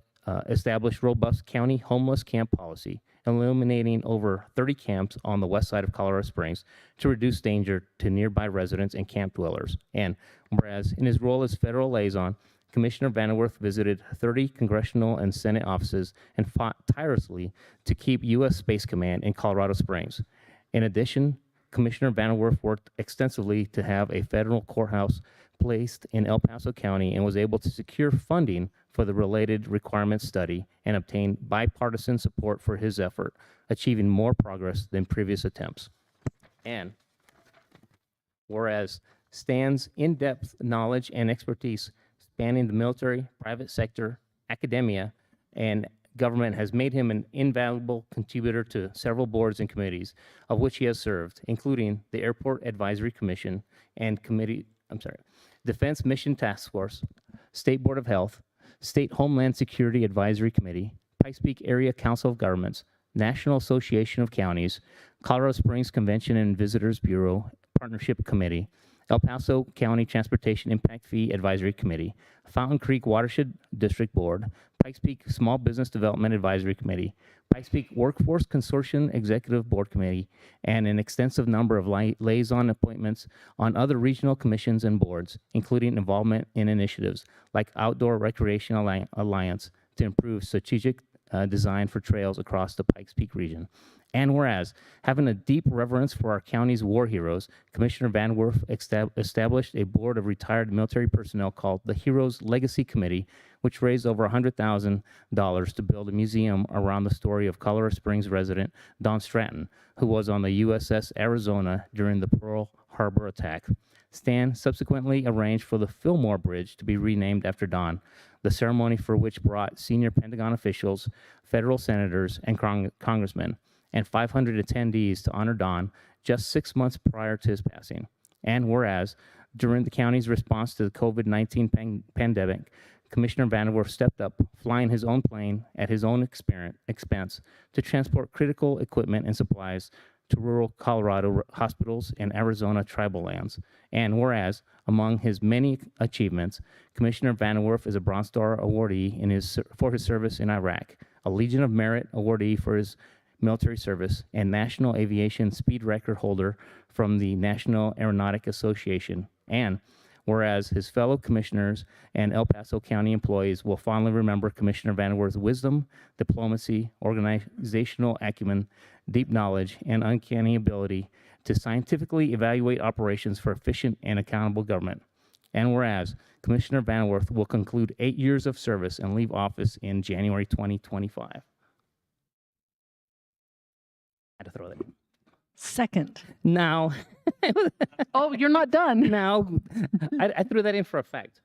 establish robust county homeless camp policy, eliminating over 30 camps on the west side of Colorado Springs to reduce danger to nearby residents and camp dwellers. And whereas in his role as federal liaison, Commissioner Vanderwerf visited 30 congressional and Senate offices and fought tirelessly to keep U.S. Space Command in Colorado Springs. In addition, Commissioner Vanderwerf worked extensively to have a federal courthouse placed in El Paso County and was able to secure funding for the related requirements study and obtain bipartisan support for his effort, achieving more progress than previous attempts. And whereas Stan's in-depth knowledge and expertise spanning the military, private sector, academia, and government has made him an invaluable contributor to several boards and committees of which he has served, including the Airport Advisory Commission and Defense Mission Task Force, State Board of Health, State Homeland Security Advisory Committee, Pikes Peak Area Council of Governments, National Association of Counties, Colorado Springs Convention and Visitors Bureau Partnership Committee, El Paso County Transportation Impact Fee Advisory Committee, Fountain Creek Watershed District Board, Pikes Peak Small Business Development Advisory Committee, Pikes Peak Workforce Consortium Executive Board Committee, and an extensive number of liaison appointments on other regional commissions and boards, including involvement in initiatives like Outdoor Recreation Alliance to improve strategic design for trails across the Pikes Peak region. And whereas, having a deep reverence for our county's war heroes, Commissioner Van Werf established a board of retired military personnel called the Heroes Legacy Committee, which raised over $100,000 to build a museum around the story of Colorado Springs resident Don Stratton, who was on the USS Arizona during the Pearl Harbor attack. Stan subsequently arranged for the Fillmore Bridge to be renamed after Don, the ceremony for which brought senior Pentagon officials, federal senators, and congressmen, and 500 attendees to honor Don just 6 months prior to his passing. And whereas, during the county's response to the COVID-19 pandemic, Commissioner Van Werf stepped up, flying his own plane at his own expense to transport critical equipment and supplies to rural Colorado hospitals and Arizona tribal lands. And whereas, among his many achievements, Commissioner Van Werf is a Bronze Star awardee for his service in Iraq, a Legion of Merit awardee for his military service, and National Aviation Speed Record holder from the National Aeronautic Association. And whereas his fellow commissioners and El Paso County employees will fondly remember Commissioner Van Werf's wisdom, diplomacy, organizational acumen, deep knowledge, and uncanny ability to scientifically evaluate operations for efficient and accountable government. And whereas Commissioner Van Werf will conclude 8 years of service and leave office in January 2025. To throw that in. Second. Now, Oh, you're not done. now, I threw that in for effect.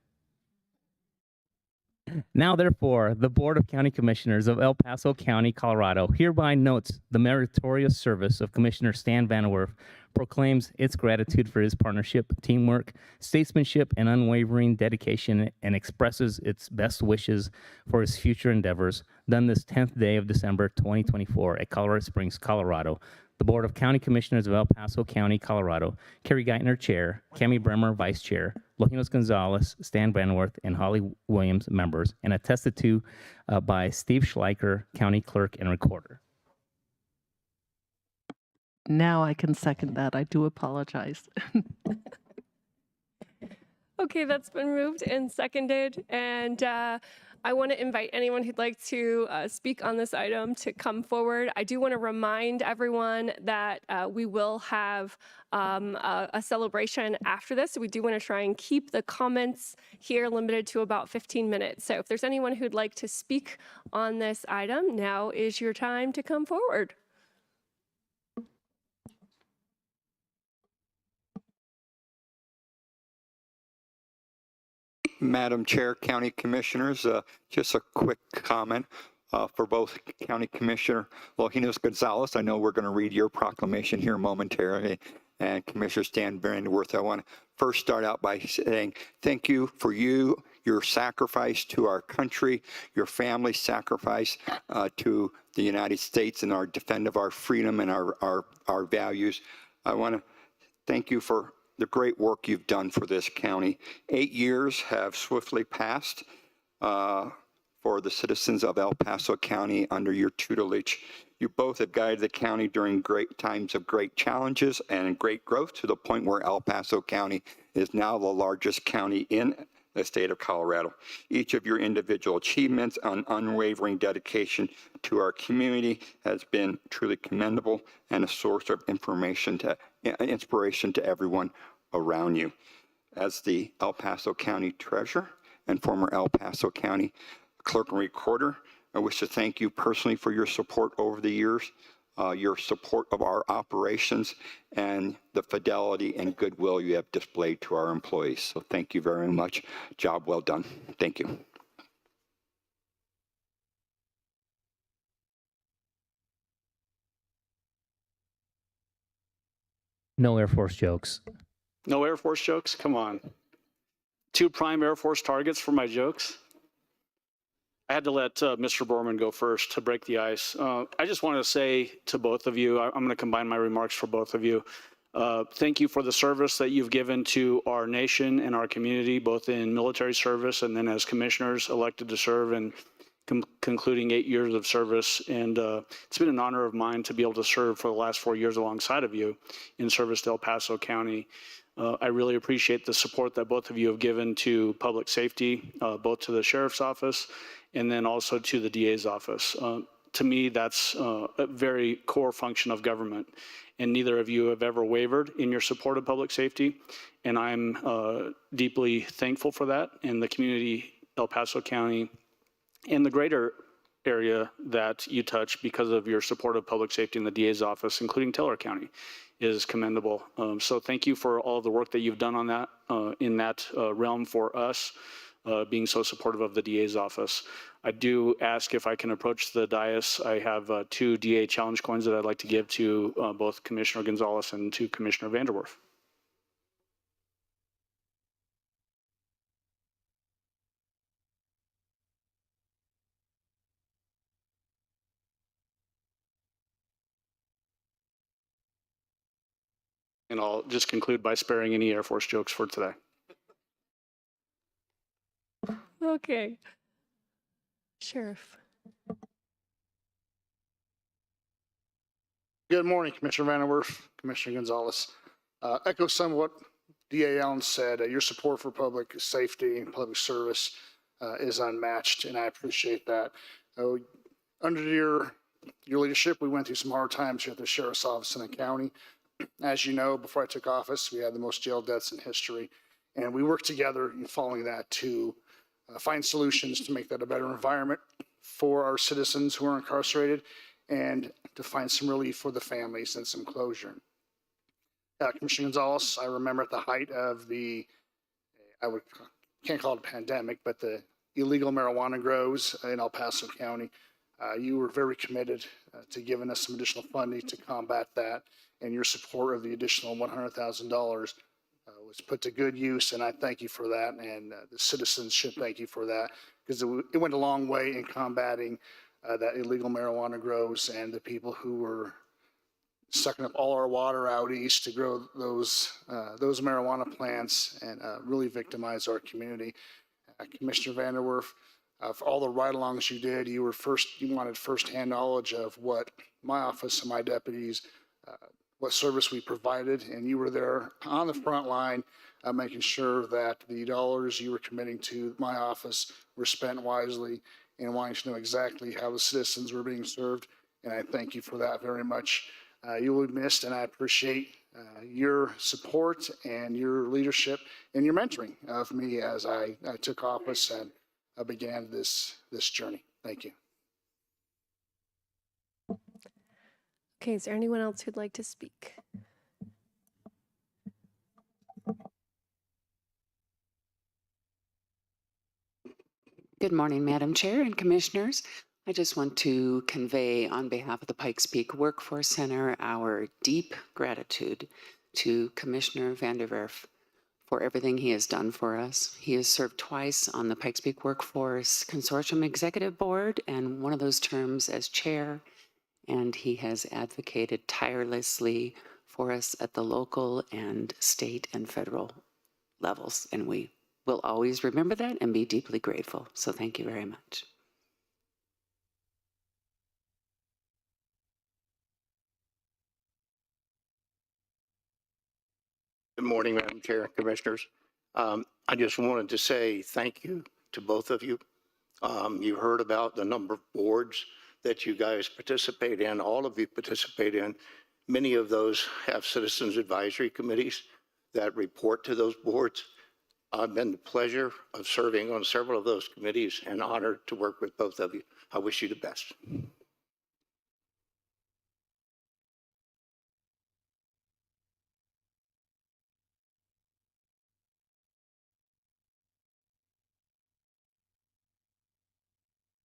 Now, therefore, the Board of County Commissioners of El Paso County, Colorado, hereby notes the meritorious service of Commissioner Stan Van Werf, proclaims its gratitude for his partnership, teamwork, statesmanship, and unwavering dedication, and expresses its best wishes for his future endeavors, done this 10th day of December 2024 at Colorado Springs, Colorado. The Board of County Commissioners of El Paso County, Colorado, Kerry Geithner, Chair, Cami Bremer, Vice Chair, Lojinos Gonzalez, Stan Van Werf, and Holly Williams, members, and attested to by Steve Schleicher, County Clerk and Recorder. Now I can second that. I do apologize. Okay, that's been moved and seconded. And I want to invite anyone who'd like to speak on this item to come forward. I do want to remind everyone that we will have a celebration after this. So we do want to try and keep the comments here limited to about 15 minutes. So if there's anyone who'd like to speak on this item, now is your time to come forward. Madam Chair, County Commissioners, just a quick comment for both County Commissioner Lojinos Gonzalez. I know we're going to read your proclamation here momentarily, and Commissioner Stan Van Werf. I want to first start out by saying thank you for your sacrifice to our country, your family's sacrifice to the United States and our defend of our freedom and our values. I want to thank you for the great work you've done for this county. 8 years have swiftly passed for the citizens of El Paso County under your tutelage. You both have guided the county during great times of great challenges and great growth to the point where El Paso County is now the largest county in the state of Colorado. Each of your individual achievements and unwavering dedication to our community has been truly commendable and a source of inspiration to everyone around you. As the El Paso County Treasurer and former El Paso County Clerk and Recorder, I wish to thank you personally for your support over the years, your support of our operations, and the fidelity and goodwill you have displayed to our employees. So thank you very much. Job well done. Thank you. No Air Force jokes. No Air Force jokes? Come on. 2 prime Air Force targets for my jokes? I had to let Mr. Borman go first to break the ice. I just want to say to both of you, I'm going to combine my remarks for both of you. Thank you for the service that you've given to our nation and our community, both in military service and then as commissioners elected to serve and concluding 8 years of service. And it's been an honor of mine to be able to serve for the last 4 years alongside of you in service to El Paso County. I really appreciate the support that both of you have given to public safety, both to the sheriff's office and then also to the DA's office. To me, that's a very core function of government. And neither of you have ever wavered in your support of public safety. And I'm deeply thankful for that. And the community, El Paso County, and the greater area that you touch because of your support of public safety in the DA's office, including Teller County, is commendable. So thank you for all of the work that you've done on that, in that realm for us, being so supportive of the DA's office. I do ask if I can approach the dais. I have 2 DA challenge coins that I'd like to give to both Commissioner Gonzalez and to Commissioner Vanderwerf. And I'll just conclude by sparing any Air Force jokes for today. Okay. Sheriff. Good morning, Commissioner Vanderwerf, Commissioner Gonzalez. Echo some of what DA Allen said. Your support for public safety and public service is unmatched, and I appreciate that. Under your leadership, we went through some hard times here at the Sheriff's Office in the county. As you know, before I took office, we had the most jail deaths in history, and we worked together in following that to find solutions to make that a better environment for our citizens who are incarcerated and to find some relief for the families and some closure. Commissioner Gonzalez, I remember at the height of the, can't call it a pandemic, but the illegal marijuana grows in El Paso County. You were very committed to giving us some additional funding to combat that, and your support of the additional $100,000 was put to good use, and I thank you for that, and the citizens should thank you for that, because it went a long way in combating that illegal marijuana grows and the people who were sucking up all our water out east to grow those marijuana plants and really victimize our community. Commissioner Vanderwerf, for all the ride-alongs you did, you wanted firsthand knowledge of what my office and my deputies, what service we provided, and you were there on the front line making sure that the dollars you were committing to my office were spent wisely and wanting to know exactly how the citizens were being served, and I thank you for that very much. You will be missed, and I appreciate your support and your leadership and your mentoring of me as I took office and began this journey. Thank you. Okay, is there anyone else who'd like to speak? Good morning, Madam Chair and Commissioners. I just want to convey on behalf of the Pikes Peak Workforce Center our deep gratitude to Commissioner Vanderwerf for everything he has done for us. He has served twice on the Pikes Peak Workforce Consortium Executive Board, and one of those terms as chair, and he has advocated tirelessly for us at the local and state and federal levels, and we will always remember that and be deeply grateful. So thank you very much. Good morning, Madam Chair and Commissioners. I just wanted to say thank you to both of you. You heard about the number of boards that you guys participate in, all of you participate in. Many of those have citizens advisory committees that report to those boards. I've been the pleasure of serving on several of those committees and honored to work with both of you. I wish you the best.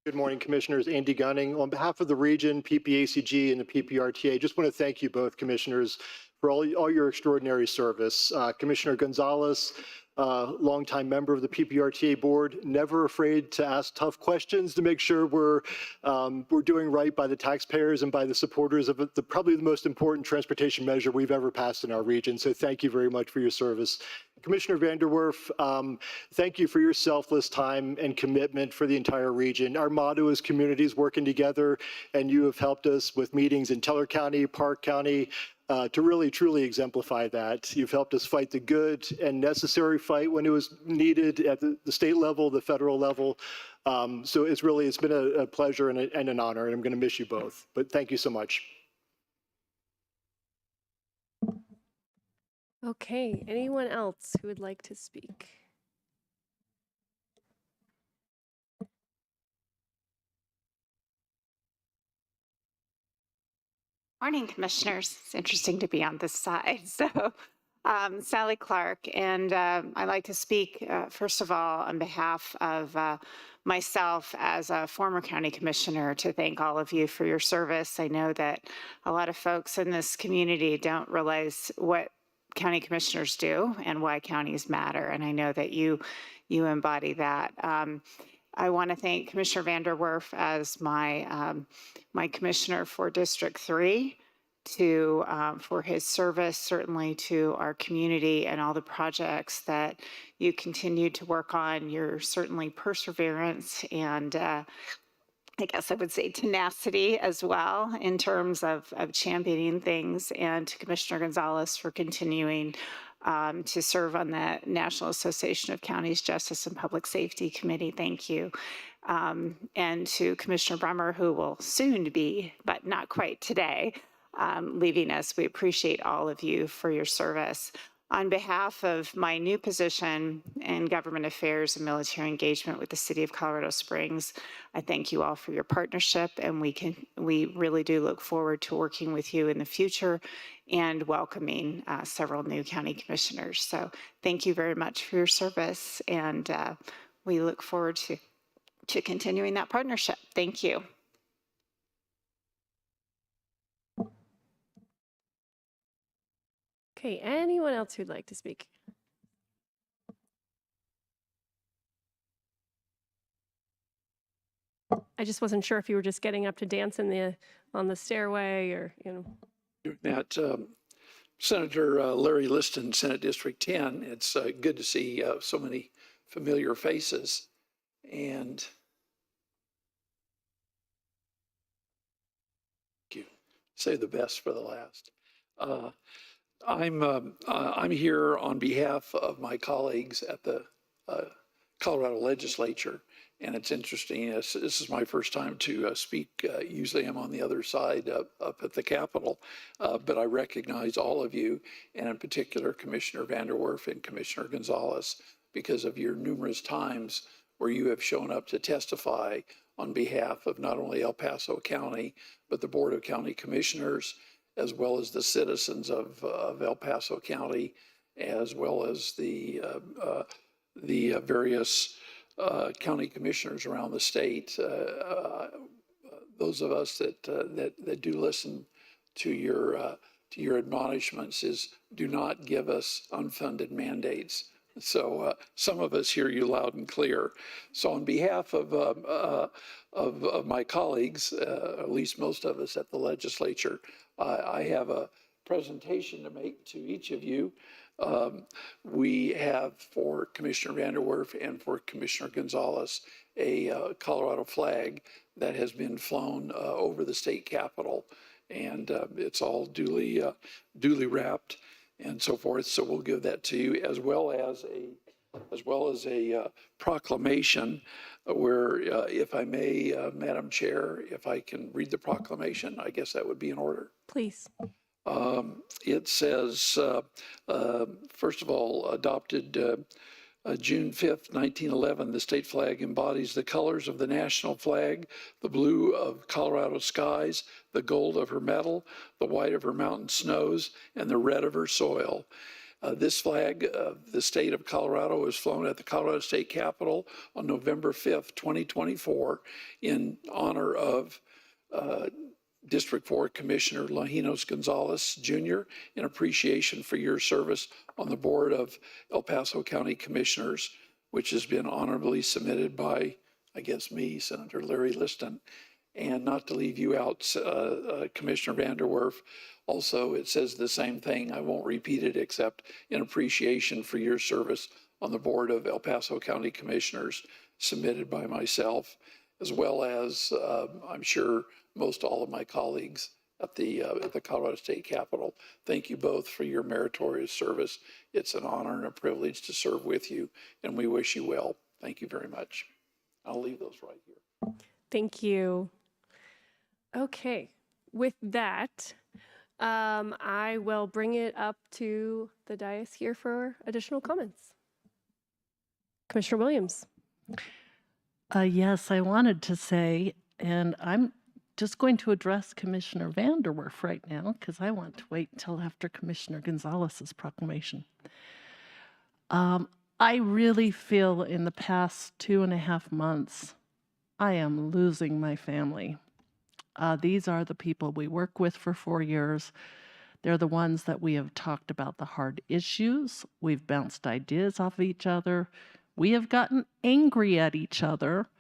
Good morning, Commissioners. Andy Gunning. On behalf of the region, PPACG, and the PPRTA, just want to thank you both, Commissioners, for all your extraordinary service. Commissioner Gonzalez, longtime member of the PPRTA board, never afraid to ask tough questions to make sure we're doing right by the taxpayers and by the supporters of probably the most important transportation measure we've ever passed in our region. So thank you very much for your service. Commissioner VanderWerff, thank you for your selfless time and commitment for the entire region. Our motto is communities working together, and you have helped us with meetings in Teller County, Park County, to really, truly exemplify that. You've helped us fight the good and necessary fight when it was needed at the state level, the federal level. So it's been a pleasure and an honor, and I'm going to miss you both. But thank you so much. Okay, anyone else who would like to speak? Morning, Commissioners. It's interesting to be on this side. So, Sally Clark, and I'd like to speak, first of all, on behalf of myself as a former county commissioner to thank all of you for your service. I know that a lot of folks in this community don't realize what county commissioners do and why counties matter, and I know that you embody that. I want to thank Commissioner VanderWerff as my commissioner for District 3 for his service, certainly to our community and all the projects that you continue to work on. Your certainly perseverance and I guess I would say tenacity as well in terms of championing things, and to Commissioner Gonzalez for continuing to serve on the National Association of Counties Justice and Public Safety Committee. Thank you. And to Commissioner Brummer, who will soon be, but not quite today, leaving us. We appreciate all of you for your service. On behalf of my new position in government affairs and military engagement with the City of Colorado Springs, I thank you all for your partnership, and we really do look forward to working with you in the future and welcoming several new county commissioners. So thank you very much for your service, and we look forward to continuing that partnership. Thank you. Okay, anyone else who'd like to speak? I just wasn't sure if you were just getting up to dance on the stairway or, That Senator Larry Liston, Senate District 10. It's good to see so many familiar faces, and thank you. Save the best for the last. I'm here on behalf of my colleagues at the Colorado Legislature, and it's interesting. This is my first time to speak. Usually I'm on the other side up at the Capitol, but I recognize all of you, and in particular Commissioner VanderWerff and Commissioner Gonzalez, because of your numerous times where you have shown up to testify on behalf of not only El Paso County, but the Board of County Commissioners, as well as the citizens of El Paso County, as well as the various county commissioners around the state. Those of us that do listen to your admonishments do not give us unfunded mandates. So some of us hear you loud and clear. So on behalf of my colleagues, at least most of us at the legislature, I have a presentation to make to each of you. We have for Commissioner VanderWerff and for Commissioner Gonzalez a Colorado flag that has been flown over the state capitol, and it's all duly wrapped and so forth. So we'll give that to you, as well as a proclamation where, if I may, Madam Chair, if I can read the proclamation, I guess that would be in order. Please. It says, first of all, adopted June 5th, 1911, the state flag embodies the colors of the national flag, the blue of Colorado skies, the gold of her metal, the white of her mountain snows, and the red of her soil. This flag of the state of Colorado was flown at the Colorado State Capitol on November 5th, 2024, in honor of District 4 Commissioner Lajinos Gonzalez Jr. in appreciation for your service on the board of El Paso County Commissioners, which has been honorably submitted by, I guess, me, Senator Larry Liston. And not to leave you out, Commissioner Vanderwerf, also it says the same thing. I won't repeat it except in appreciation for your service on the board of El Paso County Commissioners, submitted by myself, as well as I'm sure most all of my colleagues at the Colorado State Capitol. Thank you both for your meritorious service. It's an honor and a privilege to serve with you, and we wish you well. Thank you very much. I'll leave those right here. Thank you. Okay, with that, I will bring it up to the dais here for additional comments. Commissioner Williams. Yes, I wanted to say, and I'm just going to address Commissioner Vanderwerf right now because I want to wait until after Commissioner Gonzalez's proclamation. I really feel in the past 2.5 months, I am losing my family. These are the people we work with for 4 years. They're the ones that we have talked about the hard issues. We've bounced ideas off of each other. We have gotten angry at each other.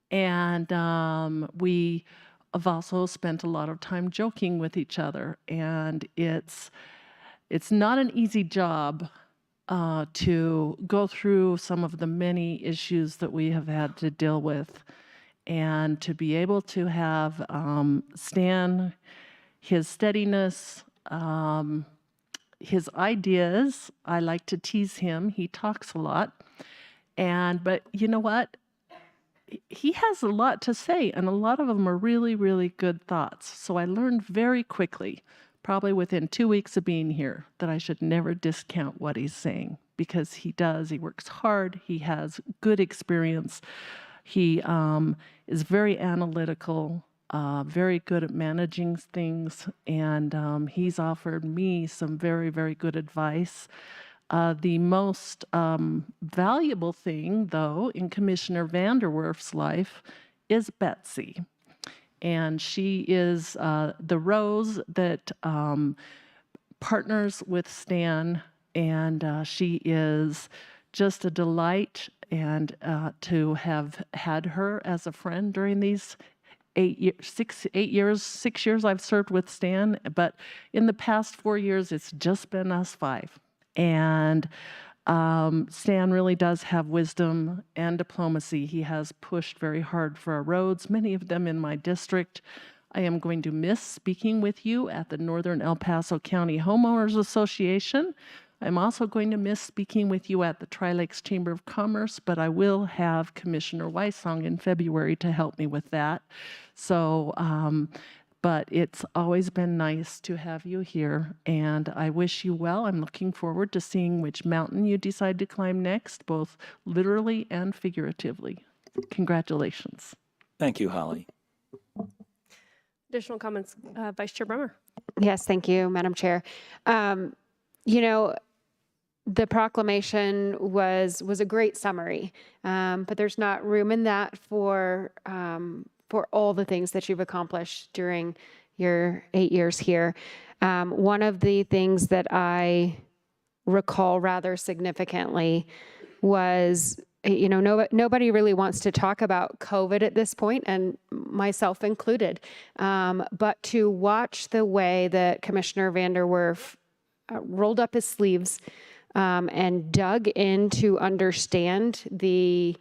And we have also spent a lot of time joking with each other. And it's not an easy job to go through some of the many issues that we have had to deal with. And to be able to have Stan, his steadiness, his ideas. I like to tease him. He talks a lot. But you know what? He has a lot to say, and a lot of them are really, really good thoughts. So I learned very quickly, probably within 2 weeks of being here, that I should never discount what he's saying, because he does. He works hard. He has good experience. He is very analytical, very good at managing things, and he's offered me some very, very good advice. The most valuable thing, though, in Commissioner Vanderwerf's life is Betsy. And she is the Rose that partners with Stan, and she is just a delight. And to have had her as a friend during these 6 years I've served with Stan, but in the past 4 years, it's just been us 5. And Stan really does have wisdom and diplomacy. He has pushed very hard for our roads, many of them in my district. I am going to miss speaking with you at the Northern El Paso County Homeowners Association. I'm also going to miss speaking with you at the Tri-Lakes Chamber of Commerce, but I will have Commissioner Weissong in February to help me with that. So, but it's always been nice to have you here, and I wish you well. I'm looking forward to seeing which mountain you decide to climb next, both literally and figuratively. Congratulations. Thank you, Holly. Additional comments, Vice Chair Bremer. Yes, thank you, Madam Chair. You know, the proclamation was a great summary, but there's not room in that for all the things that you've accomplished during your 8 years here. One of the things that I recall rather significantly was, you know, nobody really wants to talk about COVID at this point, and myself included. But to watch the way that Commissioner Vanderwerf rolled up his sleeves and dug in to understand the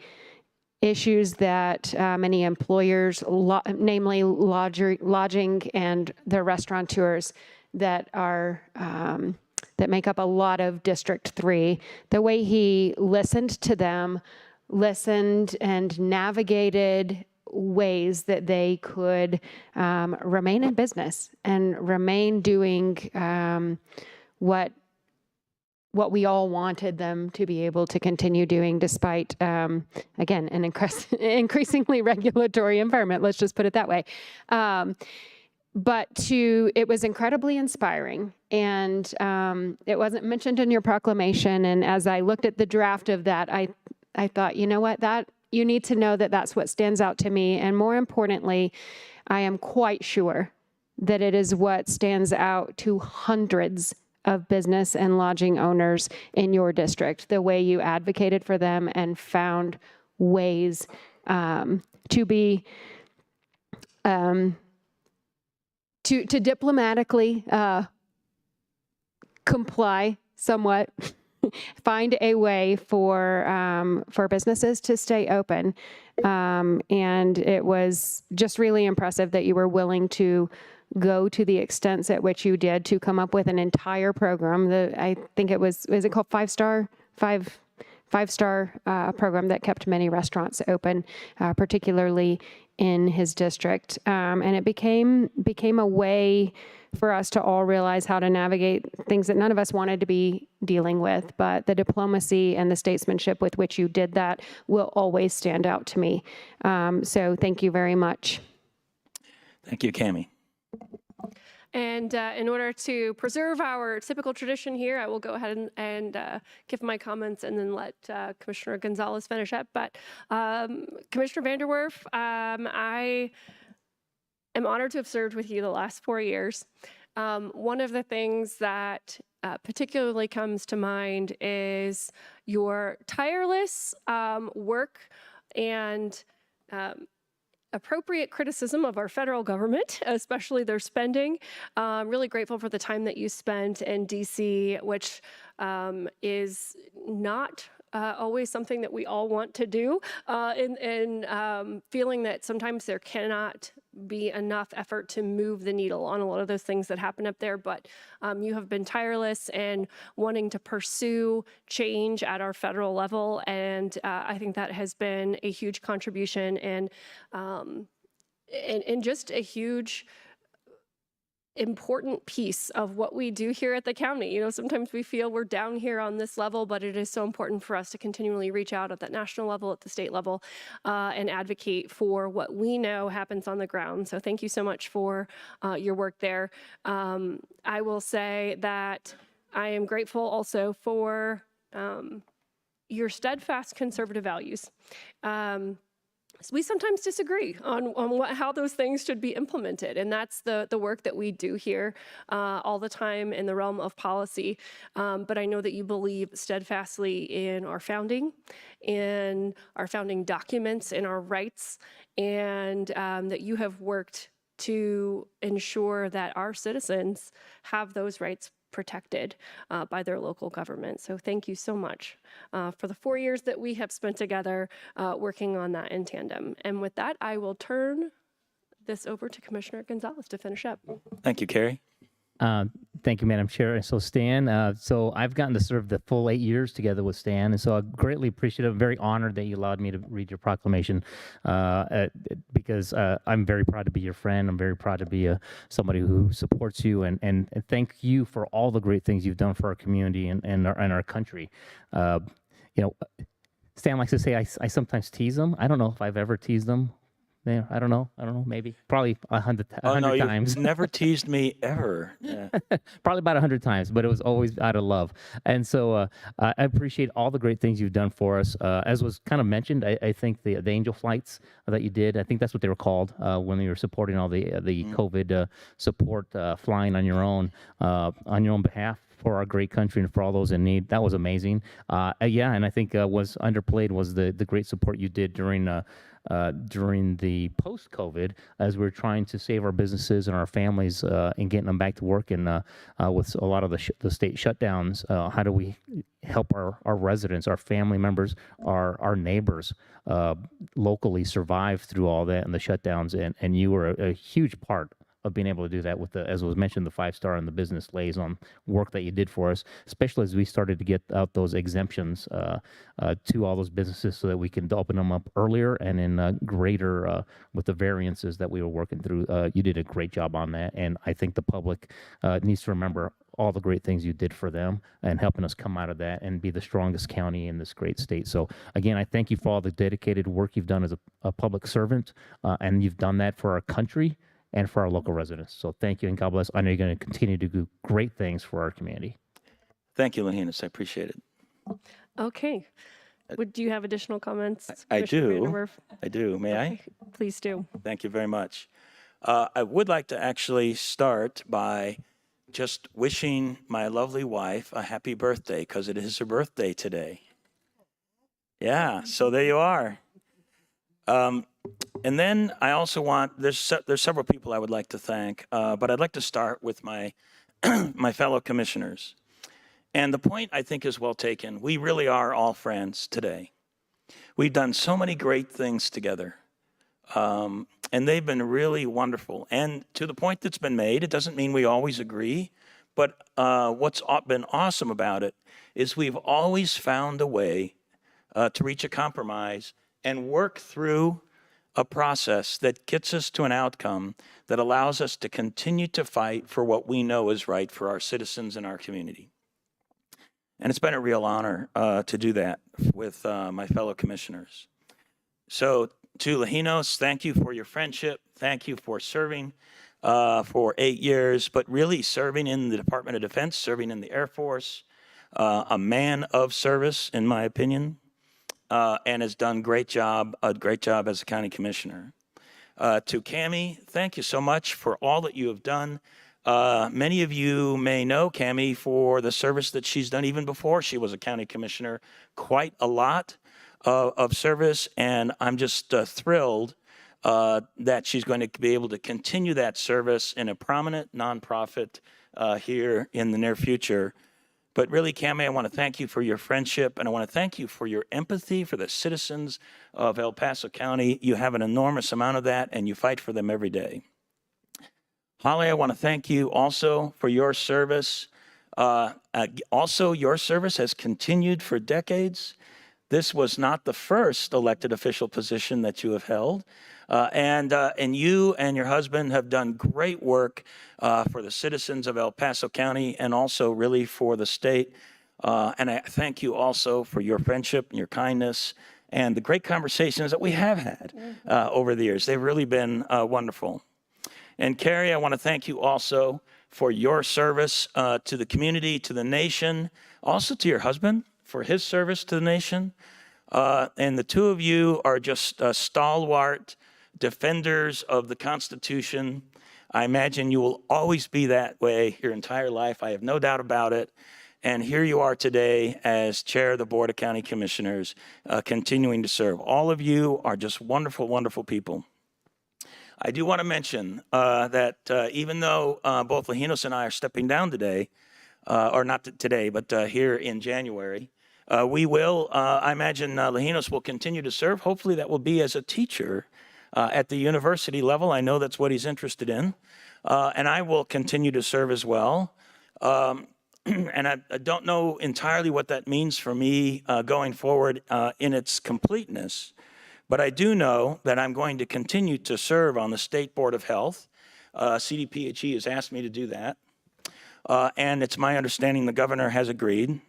issues that many employers, namely lodging and the restaurateurs that are that make up a lot of District 3, the way he listened to them, listened and navigated ways that they could remain in business and remain doing what we all wanted them to be able to continue doing, despite, again, an increasingly regulatory environment. Let's just put it that way. But it was incredibly inspiring, and it wasn't mentioned in your proclamation. And as I looked at the draft of that, I thought, you know what, that you need to know that that's what stands out to me. And more importantly, I am quite sure that it is what stands out to hundreds of business and lodging owners in your district, the way you advocated for them and found ways to be to diplomatically comply somewhat, find a way for businesses to stay open. And it was just really impressive that you were willing to go to the extents at which you did to come up with an entire program. I think it was it called five-star program that kept many restaurants open, particularly in his district. And it became a way for us to all realize how to navigate things that none of us wanted to be dealing with. But the diplomacy and the statesmanship with which you did that will always stand out to me. So thank you very much. Thank you, Cammie. And in order to preserve our typical tradition here, I will go ahead and give my comments and then let Commissioner Gonzalez finish up. But Commissioner Vanderwerf, I am honored to have served with you the last 4 years. One of the things that particularly comes to mind is your tireless work and appropriate criticism of our federal government, especially their spending. I'm really grateful for the time that you spent in DC, which is not always something that we all want to do, in feeling that sometimes there cannot be enough effort to move the needle on a lot of those things that happen up there. But you have been tireless in wanting to pursue change at our federal level. And I think that has been a huge contribution and just a huge important piece of what we do here at the county. You know, sometimes we feel we're down here on this level, but it is so important for us to continually reach out at that national level, at the state level, and advocate for what we know happens on the ground. So thank you so much for your work there. I will say that I am grateful also for your steadfast conservative values. We sometimes disagree on how those things should be implemented, and that's the work that we do here all the time in the realm of policy. But I know that you believe steadfastly in our founding documents, in our rights, and that you have worked to ensure that our citizens have those rights protected by their local government. So thank you so much for the 4 years that we have spent together working on that in tandem. And with that, I will turn this over to Commissioner Gonzalez to finish up. Thank you, Carrie. Thank you, Madam Chair. And so Stan, so I've gotten to serve the full 8 years together with Stan, and so I'm greatly appreciative, very honored that you allowed me to read your proclamation, because I'm very proud to be your friend. I'm very proud to be somebody who supports you, and thank you for all the great things you've done for our community and our country. You know, Stan likes to say I sometimes tease him. I don't know if I've ever teased him. Yeah, I don't know, maybe. Probably 100 times. You've never teased me ever. Yeah. Probably about 100 times, but it was always out of love. And so I appreciate all the great things you've done for us. As was kind of mentioned, I think the angel flights that you did, I think that's what they were called when you were supporting all the COVID support, flying on your own behalf for our great country and for all those in need. That was amazing. Yeah, and I think was underplayed was the great support you did during the post-COVID, as we're trying to save our businesses and our families and getting them back to work. And with a lot of the state shutdowns, how do we help our residents, our family members, our neighbors locally survive through all that and the shutdowns? And you were a huge part of being able to do that with as was mentioned, the 5-star and the business liaison work that you did for us, especially as we started to get out those exemptions to all those businesses so that we can open them up earlier and in greater with the variances that we were working through. You did a great job on that, and I think the public needs to remember all the great things you did for them and helping us come out of that and be the strongest county in this great state. So again, I thank you for all the dedicated work you've done as a public servant, and you've done that for our country and for our local residents. So thank you, and God bless. I know you're going to continue to do great things for our community. Thank you, Lahinas. I appreciate it. Okay. Do you have additional comments? I Commissioner do. Vanderwerf? I do. May I? Please do. Thank you very much. I would like to actually start by just wishing my lovely wife a happy birthday, because it is her birthday today. Yeah, so there you are. And then I also want, there's several people I would like to thank, but I'd like to start with my my fellow commissioners. And the point, I think, is well taken. We really are all friends today. We've done so many great things together, and they've been really wonderful. And to the point that's been made, it doesn't mean we always agree, but what's been awesome about it is we've always found a way to reach a compromise and work through a process that gets us to an outcome that allows us to continue to fight for what we know is right for our citizens and our community. And it's been a real honor to do that with my fellow commissioners. So to Lajinos, thank you for your friendship. Thank you for serving for 8 years, but really serving in the Department of Defense, serving in the Air Force, a man of service, in my opinion, and has done a great job as a county commissioner. To Cammie, thank you so much for all that you have done. Many of you may know Cammie for the service that she's done even before she was a county commissioner, quite a lot of service, and I'm just thrilled that she's going to be able to continue that service in a prominent nonprofit here in the near future. But really, Cammie, I want to thank you for your friendship, and I want to thank you for your empathy for the citizens of El Paso County. You have an enormous amount of that, and you fight for them every day. Holly, I want to thank you also for your service. Also, your service has continued for decades. This was not the first elected official position that you have held. And you and your husband have done great work for the citizens of El Paso County and also really for the state. And I thank you also for your friendship and your kindness and the great conversations that we have had over the years. They've really been wonderful. And Carrie, I want to thank you also for your service to the community, to the nation, also to your husband for his service to the nation. And the two of you are just stalwart defenders of the Constitution. I imagine you will always be that way your entire life. I have no doubt about it. And here you are today as chair of the Board of County Commissioners, continuing to serve. All of you are just wonderful, wonderful people. I do want to mention that even though both Lajinos and I are stepping down today, or not today, but here in January, we will, I imagine Lajinos will continue to serve. Hopefully that will be as a teacher at the university level. I know that's what he's interested in. And I will continue to serve as well. And I don't know entirely what that means for me going forward in its completeness. But I do know that I'm going to continue to serve on the State Board of Health. CDPHE has asked me to do that. And it's my understanding the governor has agreed.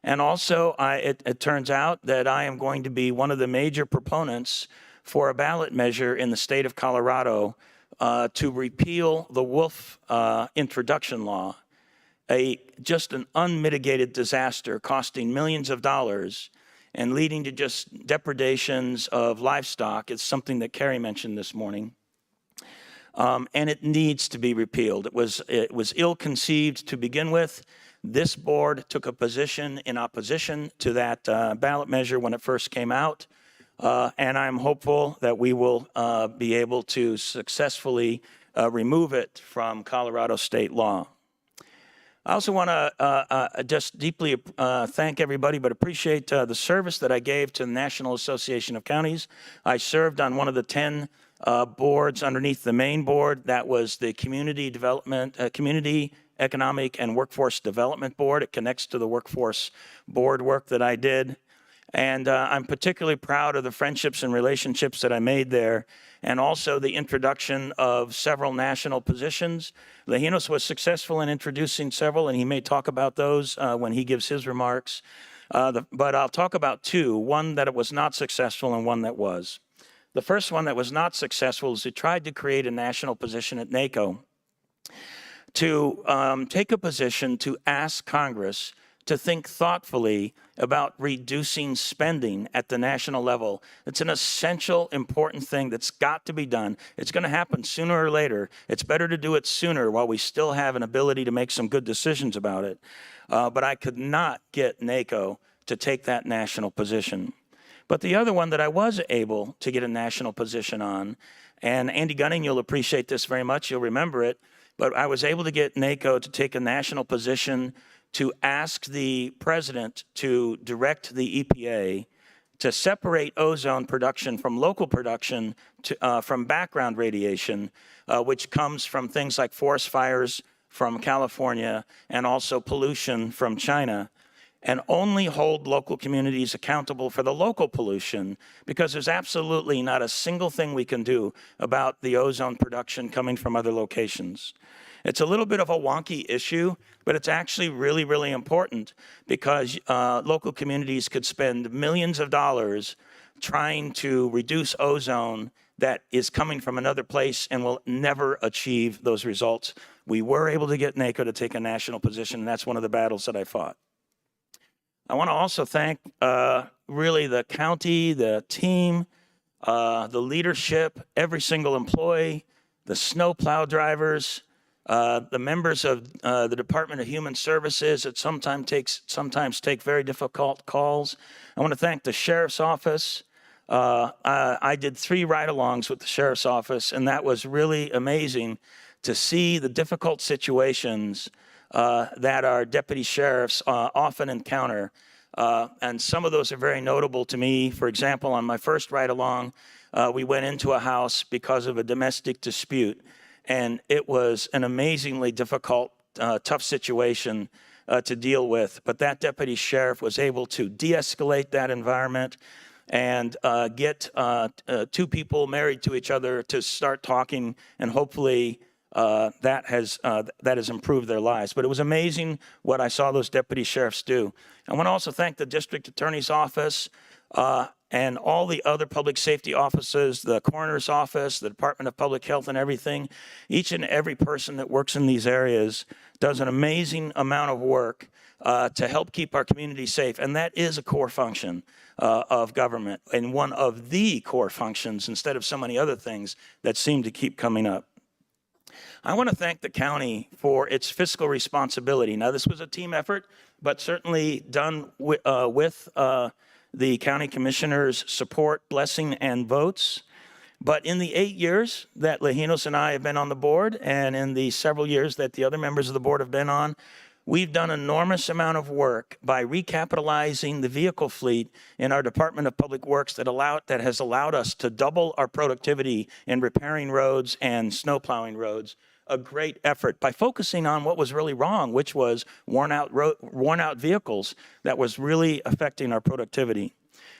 And also, it turns out that I am going to be one of the major proponents for a ballot measure in the state of Colorado to repeal the wolf introduction law, just an unmitigated disaster costing millions of dollars and leading to just depredations of livestock. It's something that Carrie mentioned this morning. And it needs to be repealed. It was ill-conceived to begin with. This board took a position in opposition to that ballot measure when it first came out. And I'm hopeful that we will be able to successfully remove it from Colorado state law. I also want to just deeply thank everybody, but appreciate the service that I gave to the National Association of Counties. I served on one of the 10 boards underneath the main board. That was the Community Development, Community Economic and Workforce Development Board. It connects to the workforce board work that I did. And I'm particularly proud of the friendships and relationships that I made there, and also the introduction of several national positions. Lajinos was successful in introducing several, and he may talk about those when he gives his remarks. But I'll talk about two, one that it was not successful and one that was. The first one that was not successful is he tried to create a national position at NACO to take a position to ask Congress to think thoughtfully about reducing spending at the national level. It's an essential, important thing that's got to be done. It's going to happen sooner or later. It's better to do it sooner while we still have an ability to make some good decisions about it. But I could not get NACO to take that national position. But the other one that I was able to get a national position on, and Andy Gunning, you'll appreciate this very much, you'll remember it, but I was able to get NACO to take a national position to ask the president to direct the EPA to separate ozone production from local production from background radiation, which comes from things like forest fires from California and also pollution from China, and only hold local communities accountable for the local pollution, because there's absolutely not a single thing we can do about the ozone production coming from other locations. It's a little bit of a wonky issue, but it's actually really, really important, because local communities could spend millions of dollars trying to reduce ozone that is coming from another place and will never achieve those results. We were able to get NACO to take a national position, and that's one of the battles that I fought. I want to also thank really the county, the team, the leadership, every single employee, the snowplow drivers, the members of the Department of Human Services that sometimes take very difficult calls. I want to thank the Sheriff's Office. I did 3 ride-alongs with the Sheriff's Office, and that was really amazing to see the difficult situations that our deputy sheriffs often encounter. And some of those are very notable to me. For example, on my first ride-along, we went into a house because of a domestic dispute. And it was an amazingly difficult, tough situation to deal with. But that deputy sheriff was able to de-escalate that environment and get 2 people married to each other to start talking, and hopefully that has improved their lives. But it was amazing what I saw those deputy sheriffs do. I want to also thank the district attorney's office and all the other public safety offices, the coroner's office, the Department of Public Health and everything. Each and every person that works in these areas does an amazing amount of work to help keep our community safe. And that is a core function of government, and one of the core functions instead of so many other things that seem to keep coming up. I want to thank the county for its fiscal responsibility. Now, this was a team effort, but certainly done with the county commissioners' support, blessing, and votes. But in the 8 years that Lajinos and I have been on the board, and in the several years that the other members of the board have been on, we've done an enormous amount of work by recapitalizing the vehicle fleet in our Department of Public Works that has allowed us to double our productivity in repairing roads and snowplowing roads. A great effort by focusing on what was really wrong, which was worn out vehicles that was really affecting our productivity.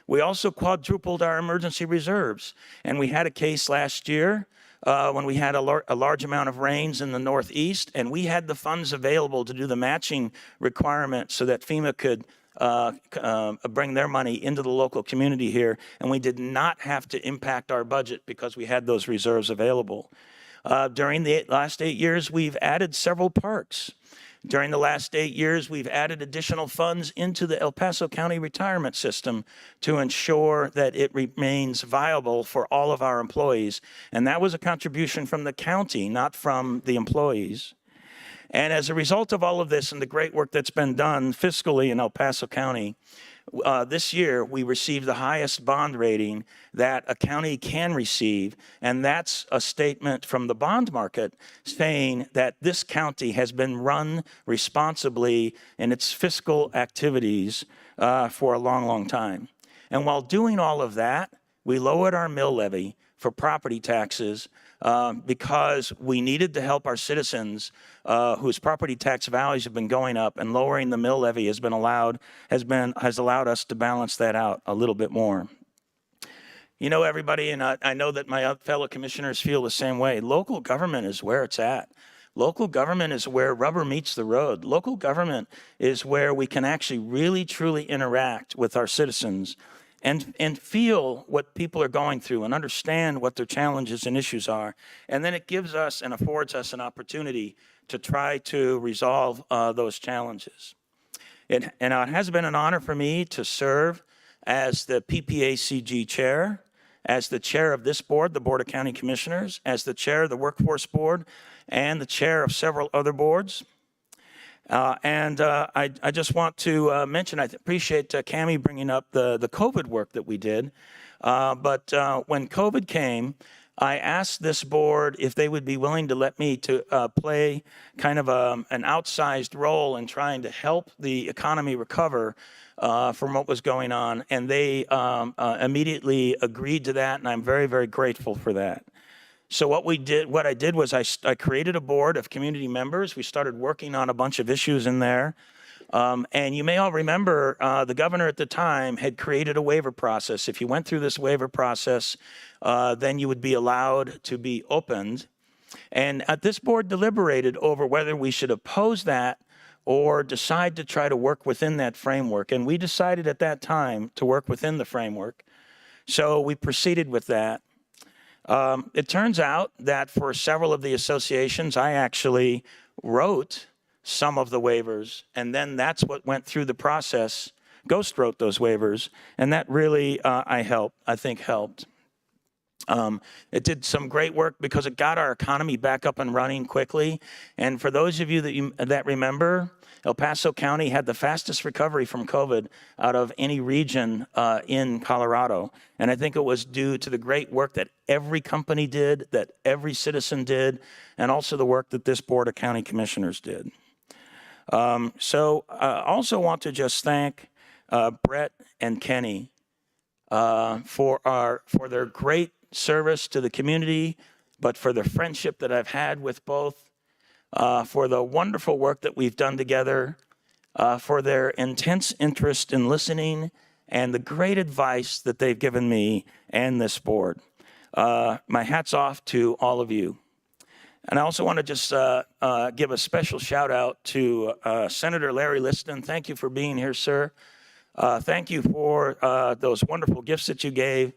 We also quadrupled our emergency reserves, and we had a case last year when we had a large amount of rains in the Northeast, and we had the funds available to do the matching requirement so that FEMA could bring their money into the local community here, and we did not have to impact our budget because we had those reserves available. During the last 8 years, we've added several parks. During the last 8 years, we've added additional funds into the El Paso County retirement system to ensure that it remains viable for all of our employees. And that was a contribution from the county, not from the employees. And as a result of all of this and the great work that's been done fiscally in El Paso County, this year we received the highest bond rating that a county can receive, and that's a statement from the bond market saying that this county has been run responsibly in its fiscal activities for a long, long time. And while doing all of that, we lowered our mill levy for property taxes because we needed to help our citizens whose property tax values have been going up, and lowering the mill levy has allowed us to balance that out a little bit more. You know, everybody, and I know that my fellow commissioners feel the same way. Local government is where it's at. Local government is where rubber meets the road. Local government is where we can actually really, truly interact with our citizens and feel what people are going through and understand what their challenges and issues are. And then it gives us and affords us an opportunity to try to resolve those challenges. It has been an honor for me to serve as the PPACG chair, as the chair of this board, the Board of County Commissioners, as the chair of the Workforce Board, and the chair of several other boards. I just want to mention, I appreciate Cammie bringing up the COVID work that we did. But when COVID came, I asked this board if they would be willing to let me to play kind of an outsized role in trying to help the economy recover from what was going on. And they immediately agreed to that, and I'm very, very grateful for that. So what I did was I created a board of community members. We started working on a bunch of issues in there. And you may all remember the governor at the time had created a waiver process. If you went through this waiver process, then you would be allowed to be opened. And this board deliberated over whether we should oppose that or decide to try to work within that framework. And we decided at that time to work within the framework. So we proceeded with that. It turns out that for several of the associations, I actually wrote some of the waivers, and then that's what went through the process. Ghost wrote those waivers, and that really, I think helped. It did some great work because it got our economy back up and running quickly. And for those of you that remember, El Paso County had the fastest recovery from COVID out of any region in Colorado. And I think it was due to the great work that every company did, that every citizen did, and also the work that this Board of County Commissioners did. I also want to just thank Brett and Kenny for their great service to the community, but for the friendship that I've had with both, for the wonderful work that we've done together, for their intense interest in listening, and the great advice that they've given me and this board. My hat's off to all of you. And I also want to just give a special shout out to Senator Larry Liston. Thank you for being here, sir. Thank you for those wonderful gifts that you gave.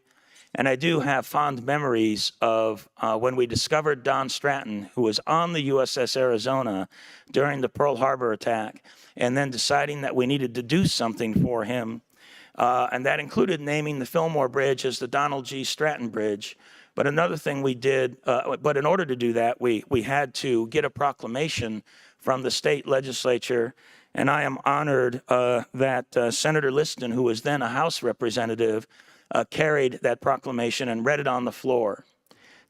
And I do have fond memories of when we discovered Don Stratton, who was on the USS Arizona during the Pearl Harbor attack, and then deciding that we needed to do something for him. And that included naming the Fillmore Bridge as the Donald G. Stratton Bridge. But another thing we did, but in order to do that, we had to get a proclamation from the state legislature. And I am honored that Senator Liston, who was then a House representative, carried that proclamation and read it on the floor.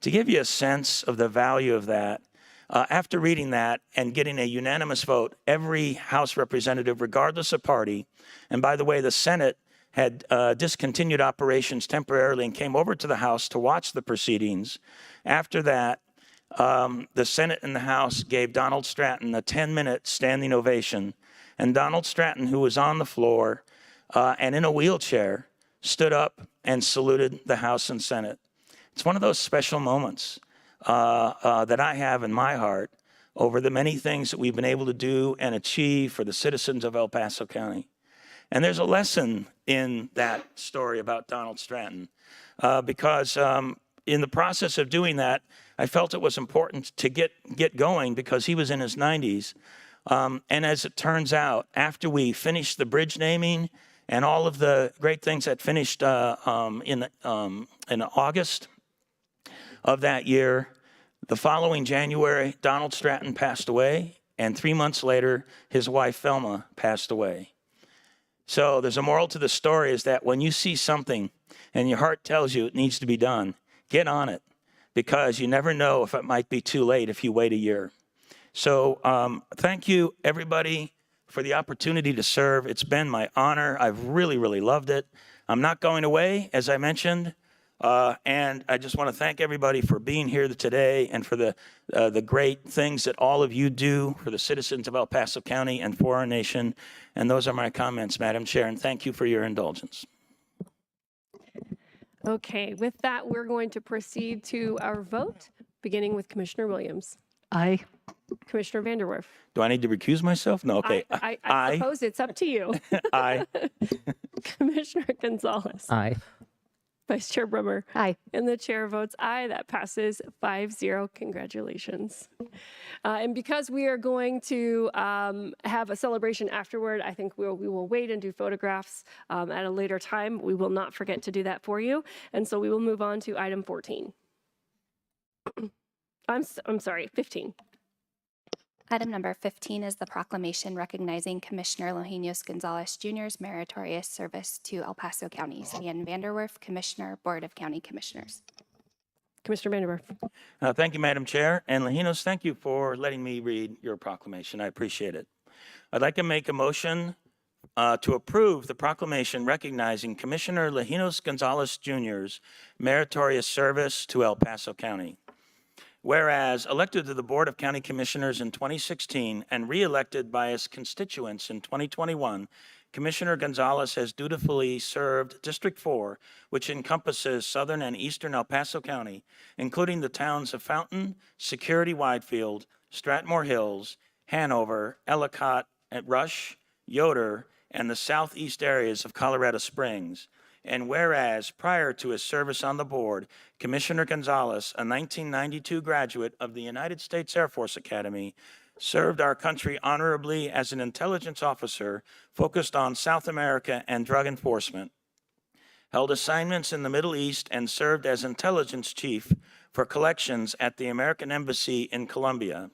To give you a sense of the value of that, after reading that and getting a unanimous vote, every House representative, regardless of party, and by the way, the Senate had discontinued operations temporarily and came over to the House to watch the proceedings. After that, the Senate and the House gave Donald Stratton a 10-minute standing ovation. And Donald Stratton, who was on the floor and in a wheelchair, stood up and saluted the House and Senate. It's one of those special moments that I have in my heart over the many things that we've been able to do and achieve for the citizens of El Paso County. And there's a lesson in that story about Donald Stratton because in the process of doing that, I felt it was important to get going because he was in his 90s. And as it turns out, after we finished the bridge naming and all of the great things that finished in August of that year, the following January, Donald Stratton passed away, and 3 months later, his wife, Thelma, passed away. So there's a moral to the story is that when you see something and your heart tells you it needs to be done, get on it because you never know if it might be too late if you wait a year. So thank you, everybody, for the opportunity to serve. It's been my honor. I've really, really loved it. I'm not going away, as I mentioned. And I just want to thank everybody for being here today and for the great things that all of you do for the citizens of El Paso County and for our nation. And those are my comments, Madam Chair, and thank you for your indulgence. Okay, with that, we're going to proceed to our vote, beginning with Commissioner Williams. Aye. Commissioner Vanderwerf. Do I need to recuse myself? No, okay. I suppose it's up to you. Aye. Commissioner Gonzalez. Aye. Vice Chair Brummer. Aye. And the chair votes aye. That passes 5-0. Congratulations. And because we are going to have a celebration afterward, I think we will wait and do photographs at a later time. We will not forget to do that for you. And so we will move on to item 14. I'm sorry, 15. Item number 15 is the proclamation recognizing Commissioner Lohinos Gonzalez Jr.'s meritorious service to El Paso County. Ian Vanderwerf, Commissioner, Board of County Commissioners. Commissioner Vanderwerf. Thank you, Madam Chair. And Lohinos, thank you for letting me read your proclamation. I appreciate it. I'd like to make a motion to approve the proclamation recognizing Commissioner Lohinos Gonzalez Jr.'s meritorious service to El Paso County. Whereas elected to the Board of County Commissioners in 2016 and re-elected by his constituents in 2021, Commissioner Gonzalez has dutifully served District 4, which encompasses southern and eastern El Paso County, including the towns of Fountain, Security Widefield, Stratmore Hills, Hanover, Ellicott, Rush, Yoder, and the southeast areas of Colorado Springs. And whereas prior to his service on the board, Commissioner Gonzalez, a 1992 graduate of the United States Air Force Academy, served our country honorably as an intelligence officer focused on South America and drug enforcement, held assignments in the Middle East, and served as intelligence chief for collections at the American Embassy in Colombia.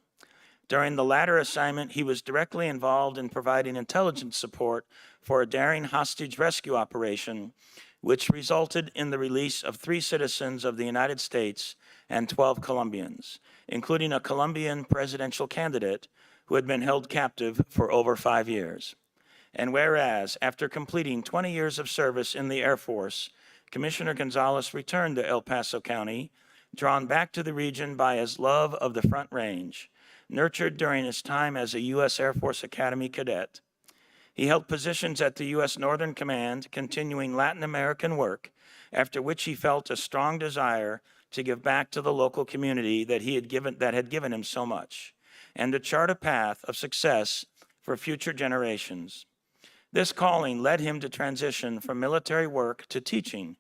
During the latter assignment, he was directly involved in providing intelligence support for a daring hostage rescue operation, which resulted in the release of 3 citizens of the United States and 12 Colombians, including a Colombian presidential candidate who had been held captive for over 5 years. And whereas, after completing 20 years of service in the Air Force, Commissioner Gonzalez returned to El Paso County, drawn back to the region by his love of the Front Range, nurtured during his time as a U.S. Air Force Academy cadet. He held positions at the U.S. Northern Command, continuing Latin American work, after which he felt a strong desire to give back to the local community that had given him so much, and to chart a path of success for future generations. This calling led him to transition from military work to teaching,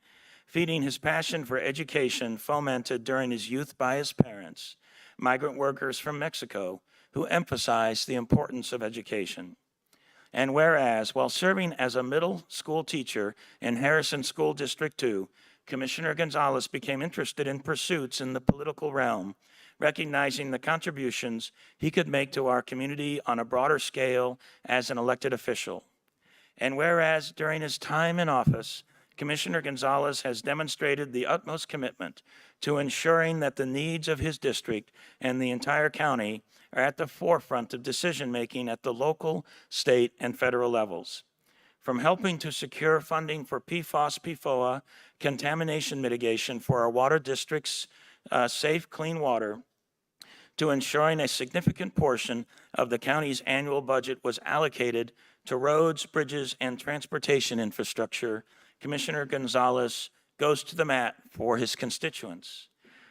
feeding his passion for education fomented during his youth by his parents, migrant workers from Mexico, who emphasized the importance of education. And whereas, while serving as a middle school teacher in Harrison School District 2, Commissioner Gonzalez became interested in pursuits in the political realm, recognizing the contributions he could make to our community on a broader scale as an elected official. And whereas, during his time in office, Commissioner Gonzalez has demonstrated the utmost commitment to ensuring that the needs of his district and the entire county are at the forefront of decision-making at the local, state, and federal levels. From helping to secure funding for PFOS/PFOA contamination mitigation for our water district's safe, clean water, to ensuring a significant portion of the county's annual budget was allocated to roads, bridges, and transportation infrastructure, Commissioner Gonzalez goes to the mat for his constituents.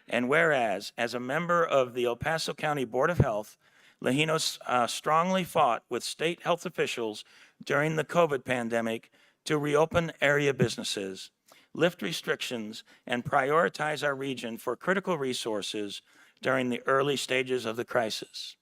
And whereas, as a member of the El Paso County Board of Health, Lohinos strongly fought with state health officials during the COVID pandemic to reopen area businesses, lift restrictions, and prioritize our region for critical resources during the early stages of the crisis.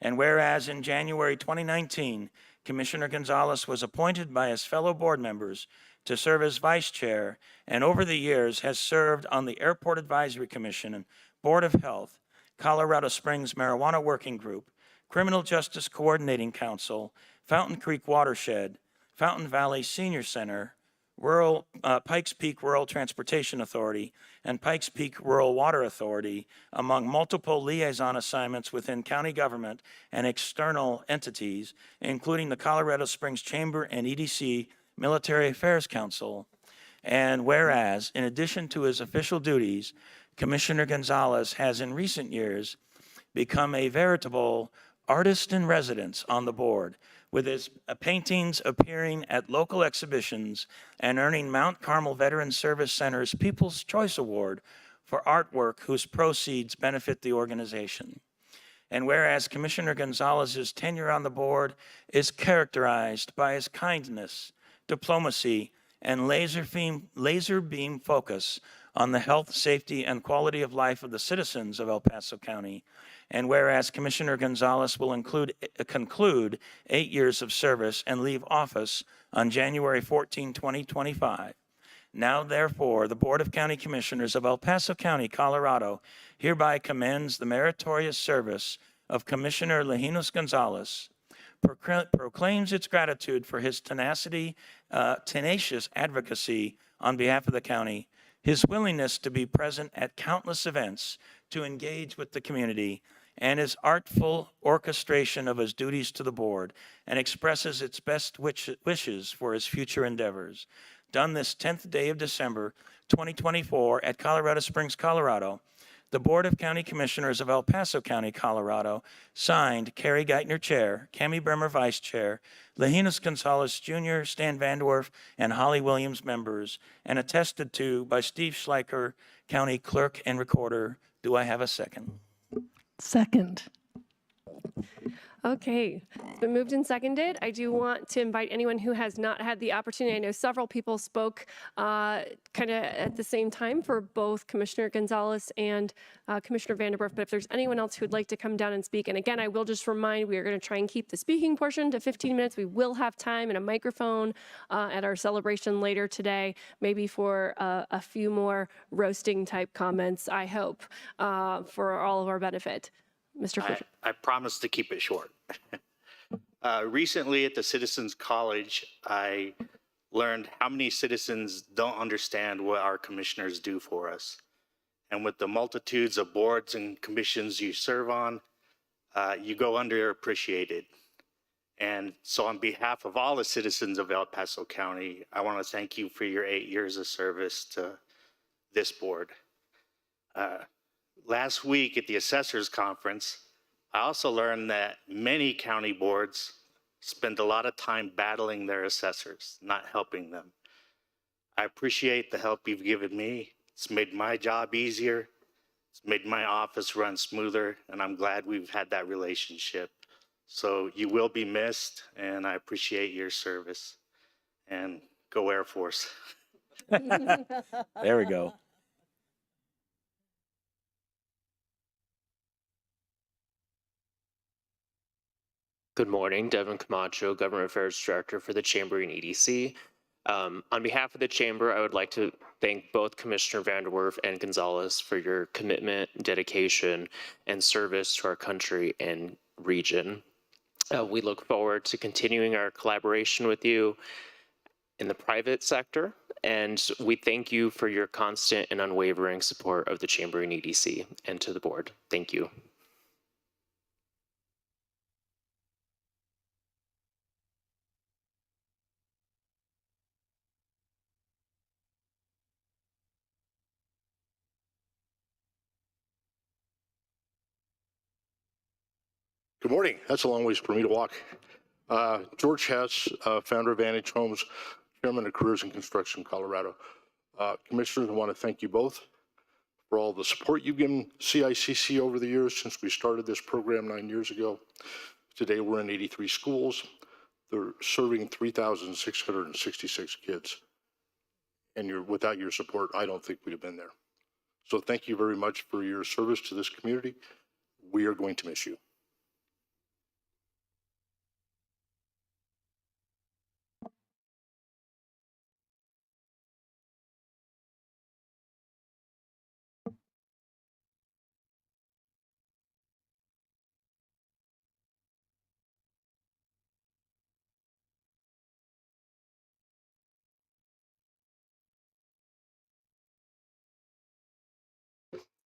And whereas in January 2019, Commissioner Gonzalez was appointed by his fellow board members to serve as vice chair, and over the years has served on the Airport Advisory Commission and Board of Health, Colorado Springs Marijuana Working Group, Criminal Justice Coordinating Council, Fountain Creek Watershed, Fountain Valley Senior Center, Pikes Peak Rural Transportation Authority, and Pikes Peak Rural Water Authority, among multiple liaison assignments within county government and external entities, including the Colorado Springs Chamber and EDC Military Affairs Council. And whereas, in addition to his official duties, Commissioner Gonzalez has in recent years become a veritable artist in residence on the board, with his paintings appearing at local exhibitions and earning Mount Carmel Veterans Service Center's People's Choice Award for artwork whose proceeds benefit the organization. And whereas Commissioner Gonzalez's tenure on the board is characterized by his kindness, diplomacy, and laser beam focus on the health, safety, and quality of life of the citizens of El Paso County. And whereas Commissioner Gonzalez will conclude 8 years of service and leave office on January 14, 2025. Now, therefore, the Board of County Commissioners of El Paso County, Colorado, hereby commends the meritorious service of Commissioner Lajinos Gonzalez, proclaims its gratitude for his tenacious advocacy on behalf of the county, his willingness to be present at countless events to engage with the community, and his artful orchestration of his duties to the board, and expresses its best wishes for his future endeavors. Done this 10th day of December, 2024 at Colorado Springs, Colorado, the Board of County Commissioners of El Paso County, Colorado, signed Carrie Geithner, Chair, Cami Bremer, Vice Chair, Lajinos Gonzalez Jr., Stan Vanderwerf, and Holly Williams, members, and attested to by Steve Schleicher, County Clerk and Recorder. Do I have a second? Second. Okay, it's been moved and seconded. I do want to invite anyone who has not had the opportunity. I know several people spoke kind of at the same time for both Commissioner Gonzalez and Commissioner Vanderwerf, but if there's anyone else who'd like to come down and speak, and again, I will just remind, we are going to try and keep the speaking portion to 15 minutes. We will have time and a microphone at our celebration later today, maybe for a few more roasting type comments, I hope, for all of our benefit. Mr. Fisher. I promise to keep it short. Recently at the Citizens College, I learned how many citizens don't understand what our commissioners do for us. And with the multitudes of boards and commissions you serve on, you go underappreciated. And so on behalf of all the citizens of El Paso County, I want to thank you for your 8 years of service to this board. Last week at the Assessors Conference, I also learned that many county boards spend a lot of time battling their assessors, not helping them. I appreciate the help you've given me. It's made my job easier. It's made my office run smoother, and I'm glad we've had that relationship. So you will be missed, and I appreciate your service. And go Air Force. There we go. Good morning, Devin Camacho, Government Affairs Director for the Chamber and EDC. On behalf of the Chamber, I would like to thank both Commissioner Vanderwerf and Gonzalez for your commitment, dedication, and service to our country and region. We look forward to continuing our collaboration with you in the private sector, and we thank you for your constant and unwavering support of the Chamber and EDC and to the board. Thank you. Good morning. That's a long ways for me to walk. George Hess, founder of Vantage Homes, chairman of Careers in Construction, Colorado. Commissioners, I want to thank you both for all the support you've given CICC over the years since we started this program 9 years ago. Today, we're in 83 schools. They're serving 3,666 kids. And without your support, I don't think we'd have been there. So thank you very much for your service to this community. We are going to miss you.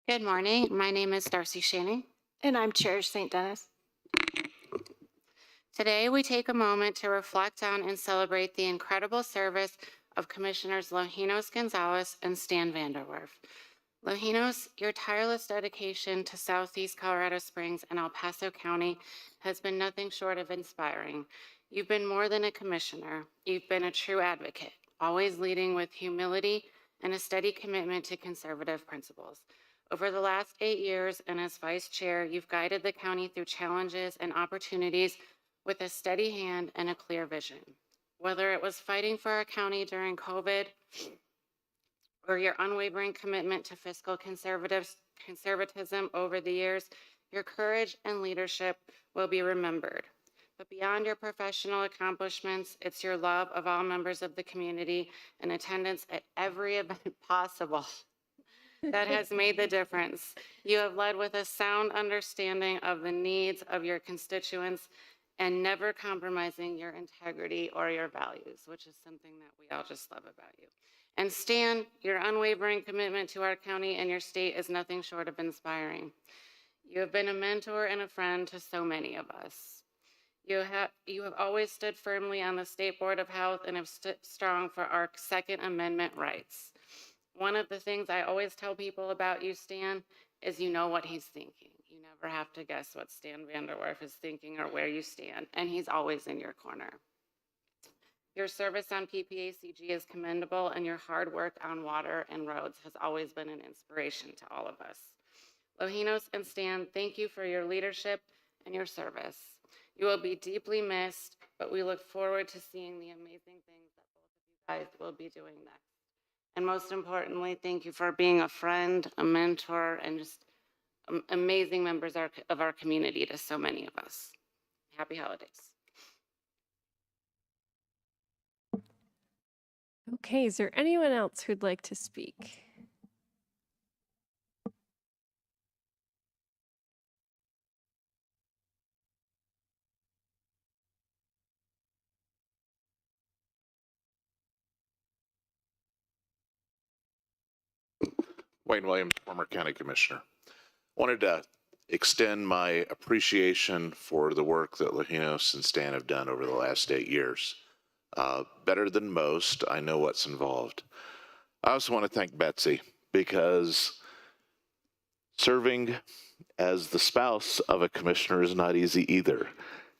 Good morning. My name is Darcy Shanning. And I'm Chair St. Dennis. Today, we take a moment to reflect on and celebrate the incredible service of Commissioners Lajinos Gonzalez and Stan Vanderwerf. Lajinos, your tireless dedication to Southeast Colorado Springs and El Paso County has been nothing short of inspiring. You've been more than a commissioner. You've been a true advocate, always leading with humility and a steady commitment to conservative principles. Over the last 8 years and as vice chair, you've guided the county through challenges and opportunities with a steady hand and a clear vision. Whether it was fighting for our county during COVID or your unwavering commitment to fiscal conservatism over the years, your courage and leadership will be remembered. But beyond your professional accomplishments, it's your love of all members of the community and attendance at every event possible that has made the difference. You have led with a sound understanding of the needs of your constituents and never compromising your integrity or your values, which is something that we all just love about you. And Stan, your unwavering commitment to our county and your state is nothing short of inspiring. You have been a mentor and a friend to so many of us. You have always stood firmly on the State Board of Health and have stood strong for our Second Amendment rights. One of the things I always tell people about you, Stan, is you know what he's thinking. You never have to guess what Stan Vanderwerf is thinking or where you stand, and he's always in your corner. Your service on PPACG is commendable, and your hard work on water and roads has always been an inspiration to all of us. Lojinos and Stan, thank you for your leadership and your service. You will be deeply missed, but we look forward to seeing the amazing things that both of you guys will be doing next. And most importantly, thank you for being a friend, a mentor, and just amazing members of our community to so many of us. Happy holidays. Okay, is there anyone else who'd like to speak? Wayne Williams, former county commissioner. Wanted to extend my appreciation for the work that Lojinos and Stan have done over the last 8 years. Better than most, I know what's involved. I also want to thank Betsy because serving as the spouse of a commissioner is not easy either.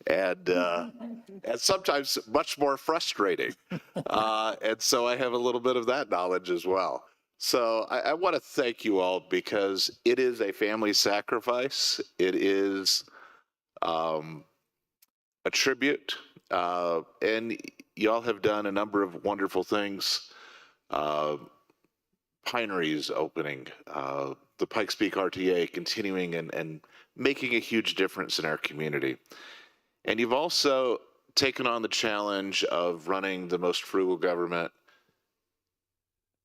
And sometimes much more frustrating. And so I have a little bit of that knowledge as well. So I want to thank you all because it is a family sacrifice. It is a tribute. And y'all have done a number of wonderful things. Pineries opening, the Pikes Peak RTA continuing and making a huge difference in our community. And you've also taken on the challenge of running the most frugal government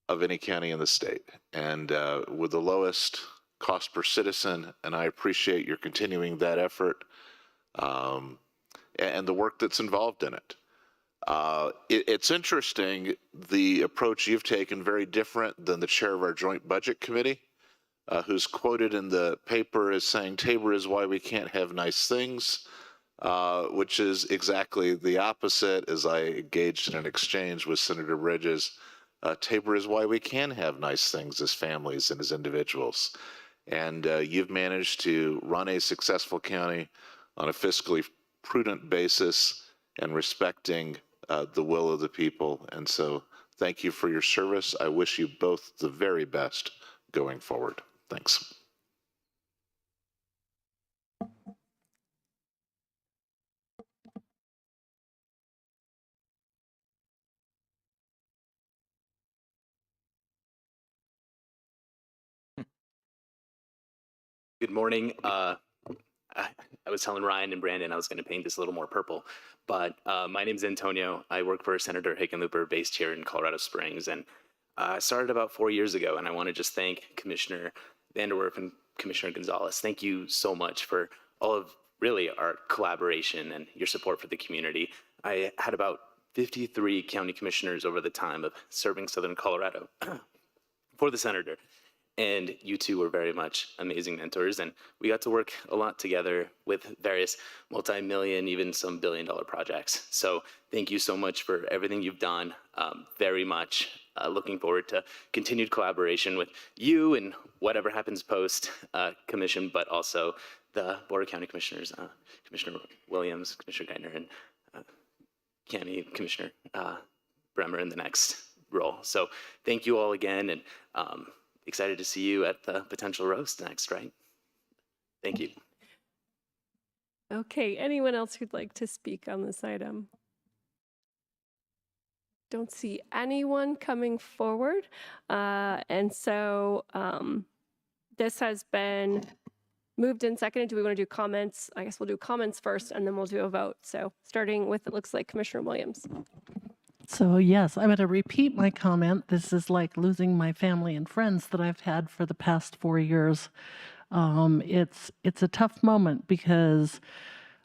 of any county in the state, and with the lowest cost per citizen, and I appreciate your continuing that effort and the work that's involved in it. It's interesting, the approach you've taken, very different than the chair of our joint budget committee, who's quoted in the paper as saying, "Tabor is why we can't have nice things," which is exactly the opposite. As I engaged in an exchange with Senator Bridges, Tabor is why we can have nice things as families and as individuals. And you've managed to run a successful county on a fiscally prudent basis and respecting the will of the people. And so thank you for your service. I wish you both the very best going forward. Thanks. Good morning. I was telling Ryan and Brandon I was going to paint this a little more purple, but my name is Antonio. I work for Senator Hickenlooper based here in Colorado Springs, and I started about 4 years ago, and I want to just thank Commissioner Vanderwerf and Commissioner Gonzalez. Thank you so much for all of really our collaboration and your support for the community. I had about 53 county commissioners over the time of serving Southern Colorado for the senator. And you two were very much amazing mentors, and we got to work a lot together with various multi-million, even some billion-dollar projects. So thank you so much for everything you've done, very much. Looking forward to continued collaboration with you and whatever happens post-commission, but also the Board of County Commissioners, Commissioner Williams, Commissioner Geithner, and County Commissioner Bremer in the next role. So thank you all again, and excited to see you at the potential roast next, right? Thank you. Okay, anyone else who'd like to speak on this item? don't see anyone coming forward. And so this has been moved and seconded. Do we want to do comments? I guess we'll do comments first and then we'll do a vote. So starting with, it looks like Commissioner Williams. So yes, I'm going to repeat my comment. This is like losing my family and friends that I've had for the past 4 years. It's a tough moment because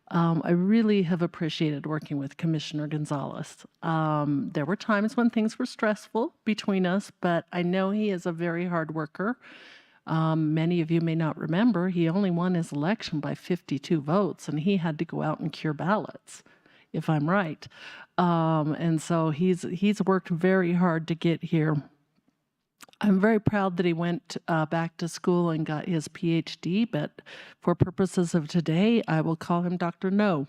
I really have appreciated working with Commissioner Gonzalez. There were times when things were stressful between us, but I know he is a very hard worker. Many of you may not remember, he only won his election by 52 votes, and he had to go out and cure ballots, if I'm right. And so he's worked very hard to get here. I'm very proud that he went back to school and got his PhD, but for purposes of today, I will call him Dr. No.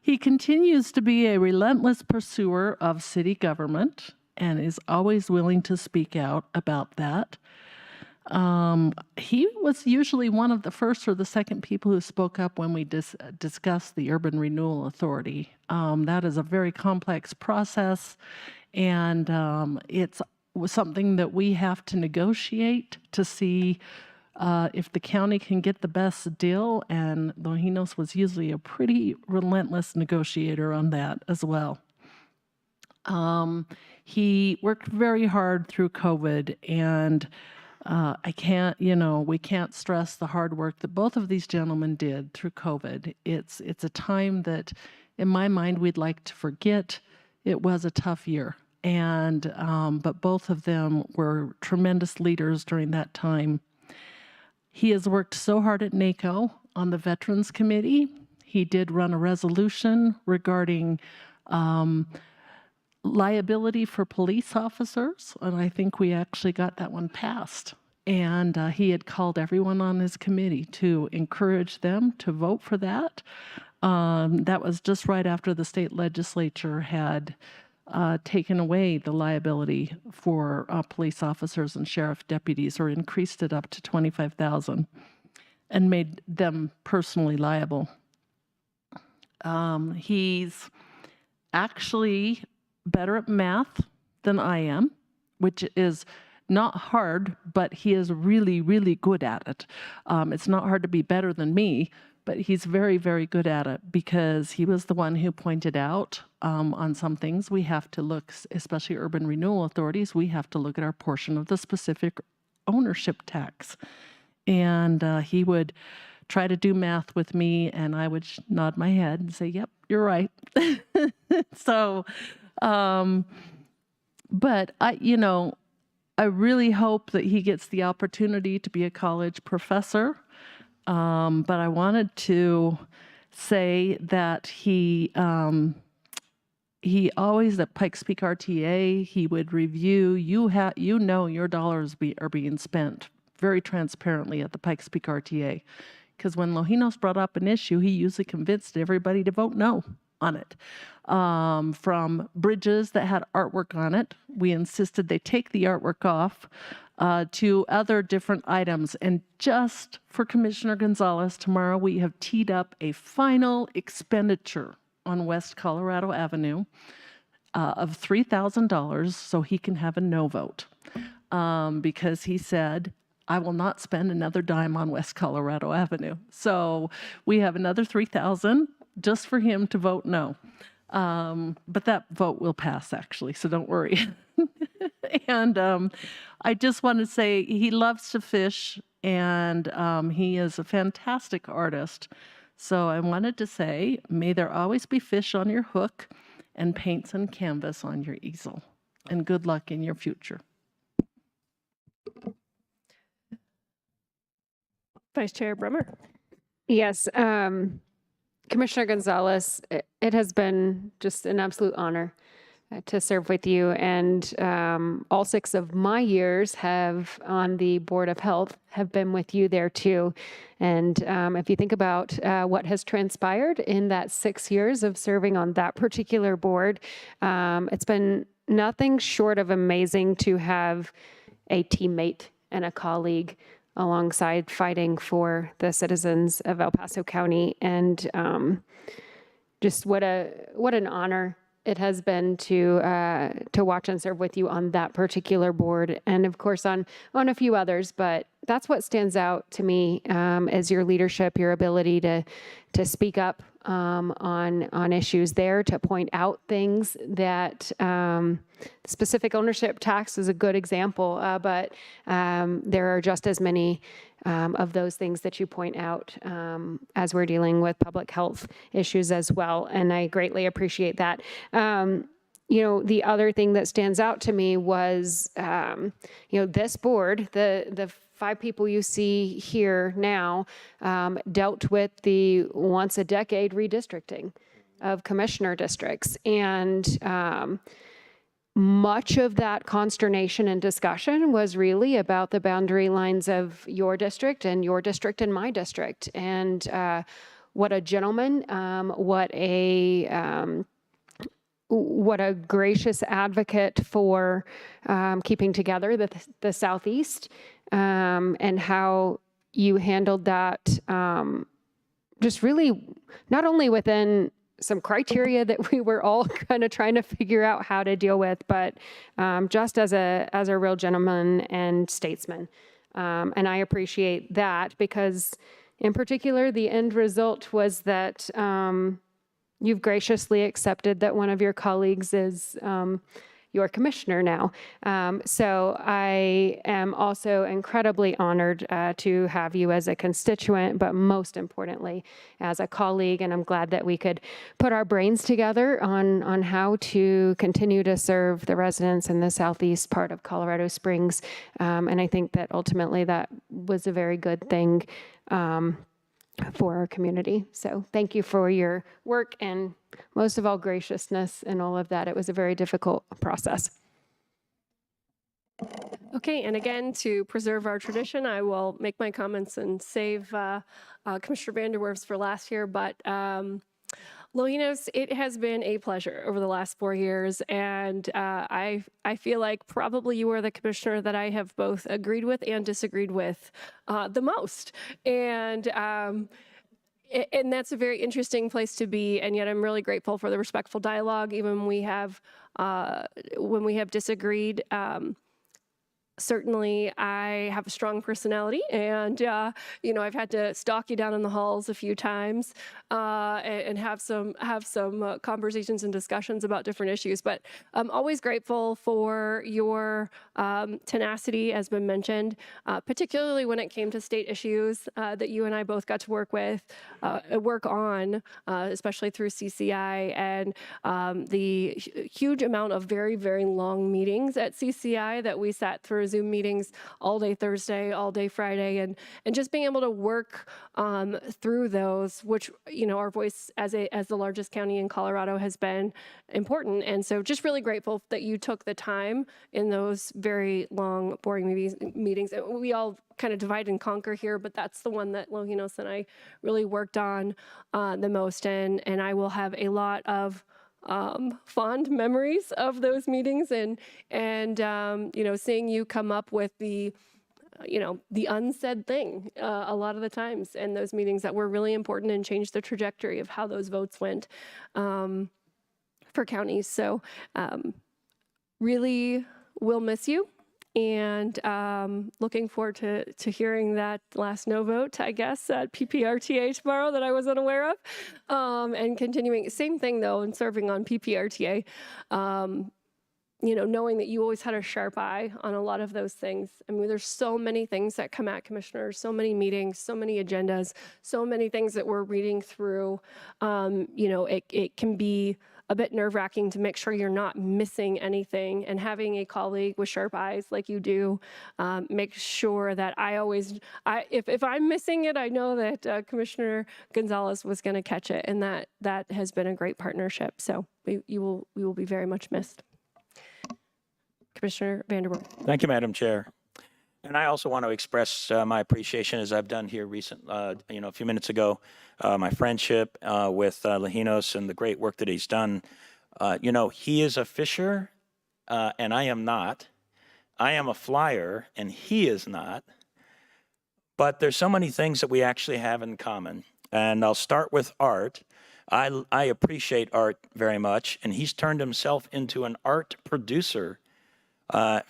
He continues to be a relentless pursuer of city government and is always willing to speak out about that. He was usually one of the first or the second people who spoke up when we discussed the Urban Renewal Authority. That is a very complex process, and it's something that we have to negotiate to see if the county can get the best deal, and Lojinos was usually a pretty relentless negotiator on that as well. He worked very hard through COVID, and we can't stress the hard work that both of these gentlemen did through COVID. It's a time that, in my mind, we'd like to forget. It was a tough year, and but both of them were tremendous leaders during that time. He has worked so hard at NACO on the Veterans Committee. He did run a resolution regarding liability for police officers, and I think we actually got that one passed. And he had called everyone on his committee to encourage them to vote for that. That was just right after the state legislature had taken away the liability for police officers and sheriff deputies, or increased it up to $25,000 and made them personally liable. He's actually better at math than I am, which is not hard, but he is really, really good at it. It's not hard to be better than me, but he's very, very good at it because he was the one who pointed out on some things we have to look, especially urban renewal authorities, we have to look at our portion of the specific ownership tax. And he would try to do math with me, and I would nod my head and say, yep, you're right. So, but I really hope that he gets the opportunity to be a college professor. But I wanted to say that he always at Pikes Peak RTA, he would review, your dollars are being spent very transparently at the Pikes Peak RTA. Because when Lojinos brought up an issue, he usually convinced everybody to vote no on it. From bridges that had artwork on it, we insisted they take the artwork off, to other different items. And just for Commissioner Gonzalez, tomorrow we have teed up a final expenditure on West Colorado Avenue of $3,000 so he can have a no vote. Because he said, I will not spend another dime on West Colorado Avenue. So we have another $3,000 just for him to vote no. But that vote will pass, actually, so don't worry. And I just want to say he loves to fish, and he is a fantastic artist. So I wanted to say, may there always be fish on your hook and paints and canvas on your easel. And good luck in your future. Vice Chair Bremer. Yes, Commissioner Gonzalez, it has been just an absolute honor to serve with you. And all 6 of my years on the Board of Health have been with you there too. And if you think about what has transpired in that 6 years of serving on that particular board, it's been nothing short of amazing to have a teammate and a colleague alongside fighting for the citizens of El Paso County. And just what an honor it has been to watch and serve with you on that particular board, and of course on a few others. But that's what stands out to me as your leadership, your ability to speak up on issues there, to point out things that specific ownership tax is a good example, but there are just as many of those things that you point out as we're dealing with public health issues as well. And I greatly appreciate that. The other thing that stands out to me was, this board, the 5 people you see here now, dealt with the once a decade redistricting of commissioner districts. And much of that consternation and discussion was really about the boundary lines of your district and my district. And what a gentleman, what a gracious advocate for keeping together the Southeast, and how you handled that just really not only within some criteria that we were all kind of trying to figure out how to deal with, but just as a real gentleman and statesman. And I appreciate that, because in particular, the end result was that you've graciously accepted that one of your colleagues is your commissioner now. So I am also incredibly honored to have you as a constituent, but most importantly, as a colleague. And I'm glad that we could put our brains together on how to continue to serve the residents in the southeast part of Colorado Springs. And I think that ultimately that was a very good thing for our community. So thank you for your work and most of all graciousness and all of that. It was a very difficult process. Okay, and again, to preserve our tradition, I will make my comments and save Commissioner Vanderwerf's for last year. But Lohinos, it has been a pleasure over the last 4 years, and I feel like probably you are the commissioner that I have both agreed with and disagreed with the most. And that's a very interesting place to be, and yet I'm really grateful for the respectful dialogue, even when we have disagreed. Certainly, I have a strong personality, and I've had to stalk you down in the halls a few times and have some conversations and discussions about different issues. But I'm always grateful for your tenacity, as been mentioned, particularly when it came to state issues that you and I both got to work on, especially through CCI, and the huge amount of very, very long meetings at CCI that we sat through Zoom meetings all day Thursday, all day Friday, and just being able to work through those, which, our voice as the largest county in Colorado has been important. And so just really grateful that you took the time in those very long, boring meetings. We all kind of divide and conquer here, but that's the one that Lohinos and I really worked on the most. And I will have a lot of fond memories of those meetings, and seeing you come up with the unsaid thing a lot of the times in those meetings that were really important and changed the trajectory of how those votes went for counties. So really will miss you, and looking forward to hearing that last no vote, I guess, at PPRTA tomorrow that I was unaware of, and continuing. Same thing, though, in serving on PPRTA, knowing that you always had a sharp eye on a lot of those things. I mean, there's so many things that come at commissioners, so many meetings, so many agendas, so many things that we're reading through. It can be a bit nerve-wracking to make sure you're not missing anything, and having a colleague with sharp eyes like you do make sure that if I'm missing it, I know that Commissioner Gonzalez was going to catch it, and that has been a great partnership. So we will be very much missed. Commissioner Vanderwerf. Thank you, Madam Chair. And I also want to express my appreciation, as I've done here a few minutes ago, my friendship with Lohinos and the great work that he's done. He is a fisher, and I am not. I am a flyer, and he is not. But there's so many things that we actually have in common. And I'll start with art. I appreciate Art very much, and he's turned himself into an art producer.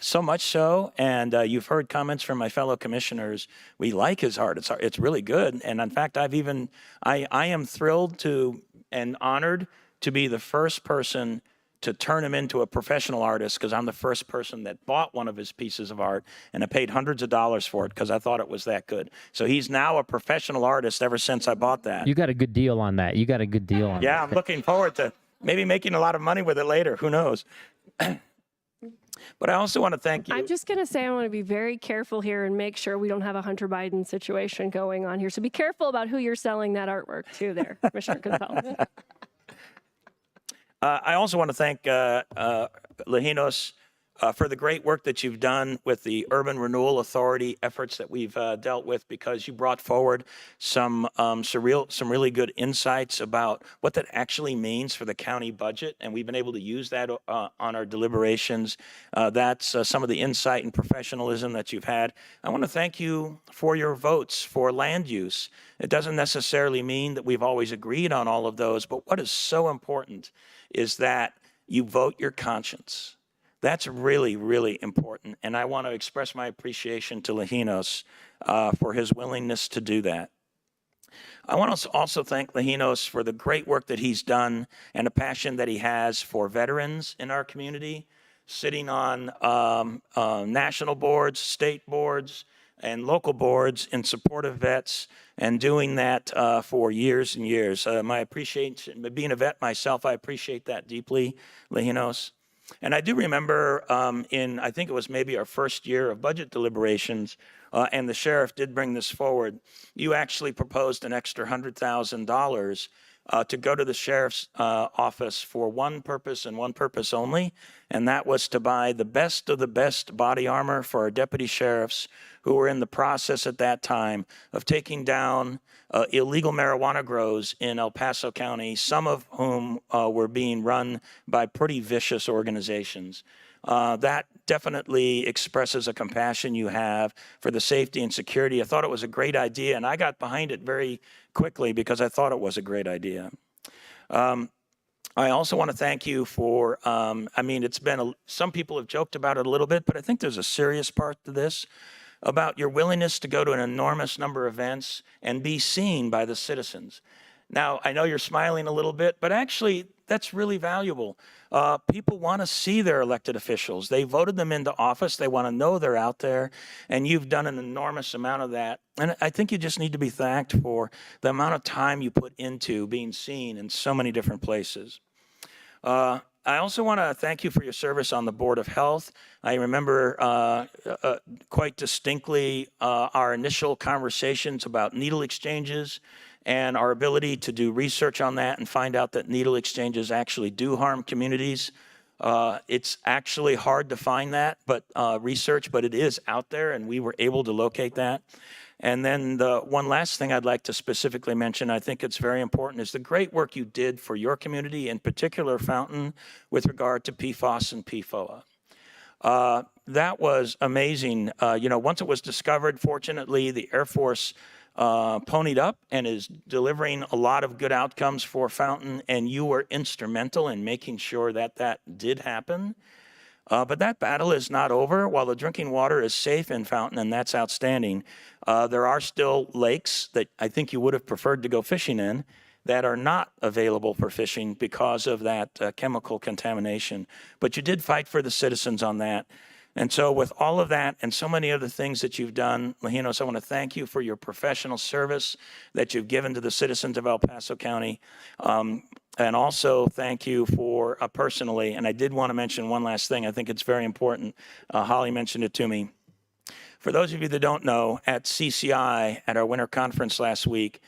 So much so, and you've heard comments from my fellow commissioners. We like his art. It's really good. And in fact, I am thrilled to and honored to be the first person to turn him into a professional artist, because I'm the first person that bought one of his pieces of art, and I paid hundreds of dollars for it because I thought it was that good. So he's now a professional artist ever since I bought that. You got a good deal on that. You got a good deal on Yeah, that. I'm looking forward to maybe making a lot of money with it later. Who knows? But I also want to thank you. I'm just going to say I want to be very careful here and make sure we don't have a Hunter Biden situation going on here. So be careful about who you're selling that artwork to there, Commissioner Gonzalez. I also want to thank Lajinos for the great work that you've done with the Urban Renewal Authority efforts that we've dealt with, because you brought forward some really good insights about what that actually means for the county budget, and we've been able to use that on our deliberations. That's some of the insight and professionalism that you've had. I want to thank you for your votes for land use. It doesn't necessarily mean that we've always agreed on all of those, but what is so important is that you vote your conscience. That's really, really important. And I want to express my appreciation to Lajinos for his willingness to do that. I want to also thank Lajinos for the great work that he's done and the passion that he has for veterans in our community, sitting on national boards, state boards, and local boards in support of vets, and doing that for years and years. My appreciation, being a vet myself, I appreciate that deeply, Lajinos. And I do remember I think it was maybe our first year of budget deliberations, and the sheriff did bring this forward. You actually proposed an extra $100,000 to go to the sheriff's office for one purpose and one purpose only, and that was to buy the best of the best body armor for our deputy sheriffs who were in the process at that time of taking down illegal marijuana grows in El Paso County, some of whom were being run by pretty vicious organizations. That definitely expresses a compassion you have for the safety and security. I thought it was a great idea, and I got behind it very quickly because I thought it was a great idea. I also want to thank you for, it's been, some people have joked about it a little bit, but I think there's a serious part to this, about your willingness to go to an enormous number of events and be seen by the citizens. Now, I know you're smiling a little bit, but actually, that's really valuable. People want to see their elected officials. They voted them into office. They want to know they're out there, and you've done an enormous amount of that. And I think you just need to be thanked for the amount of time you put into being seen in so many different places. I also want to thank you for your service on the Board of Health. I remember quite distinctly our initial conversations about needle exchanges and our ability to do research on that and find out that needle exchanges actually do harm communities. It's actually hard to find that, but research, but it is out there, and we were able to locate that. And then the one last thing I'd like to specifically mention, I think it's very important, is the great work you did for your community, in particular Fountain, with regard to PFOS and PFOA. That was amazing. Once it was discovered, fortunately, the Air Force ponied up and is delivering a lot of good outcomes for Fountain, and you were instrumental in making sure that that did happen. But that battle is not over. While the drinking water is safe in Fountain, and that's outstanding, there are still lakes that I think you would have preferred to go fishing in that are not available for fishing because of that chemical contamination. But you did fight for the citizens on that. And so with all of that and so many other things that you've done, Lajinos, I want to thank you for your professional service that you've given to the citizens of El Paso County. And also thank you for personally, and I did want to mention one last thing. I think it's very important. Holly mentioned it to me. For those of you that don't know, at CCI, at our winter conference last week,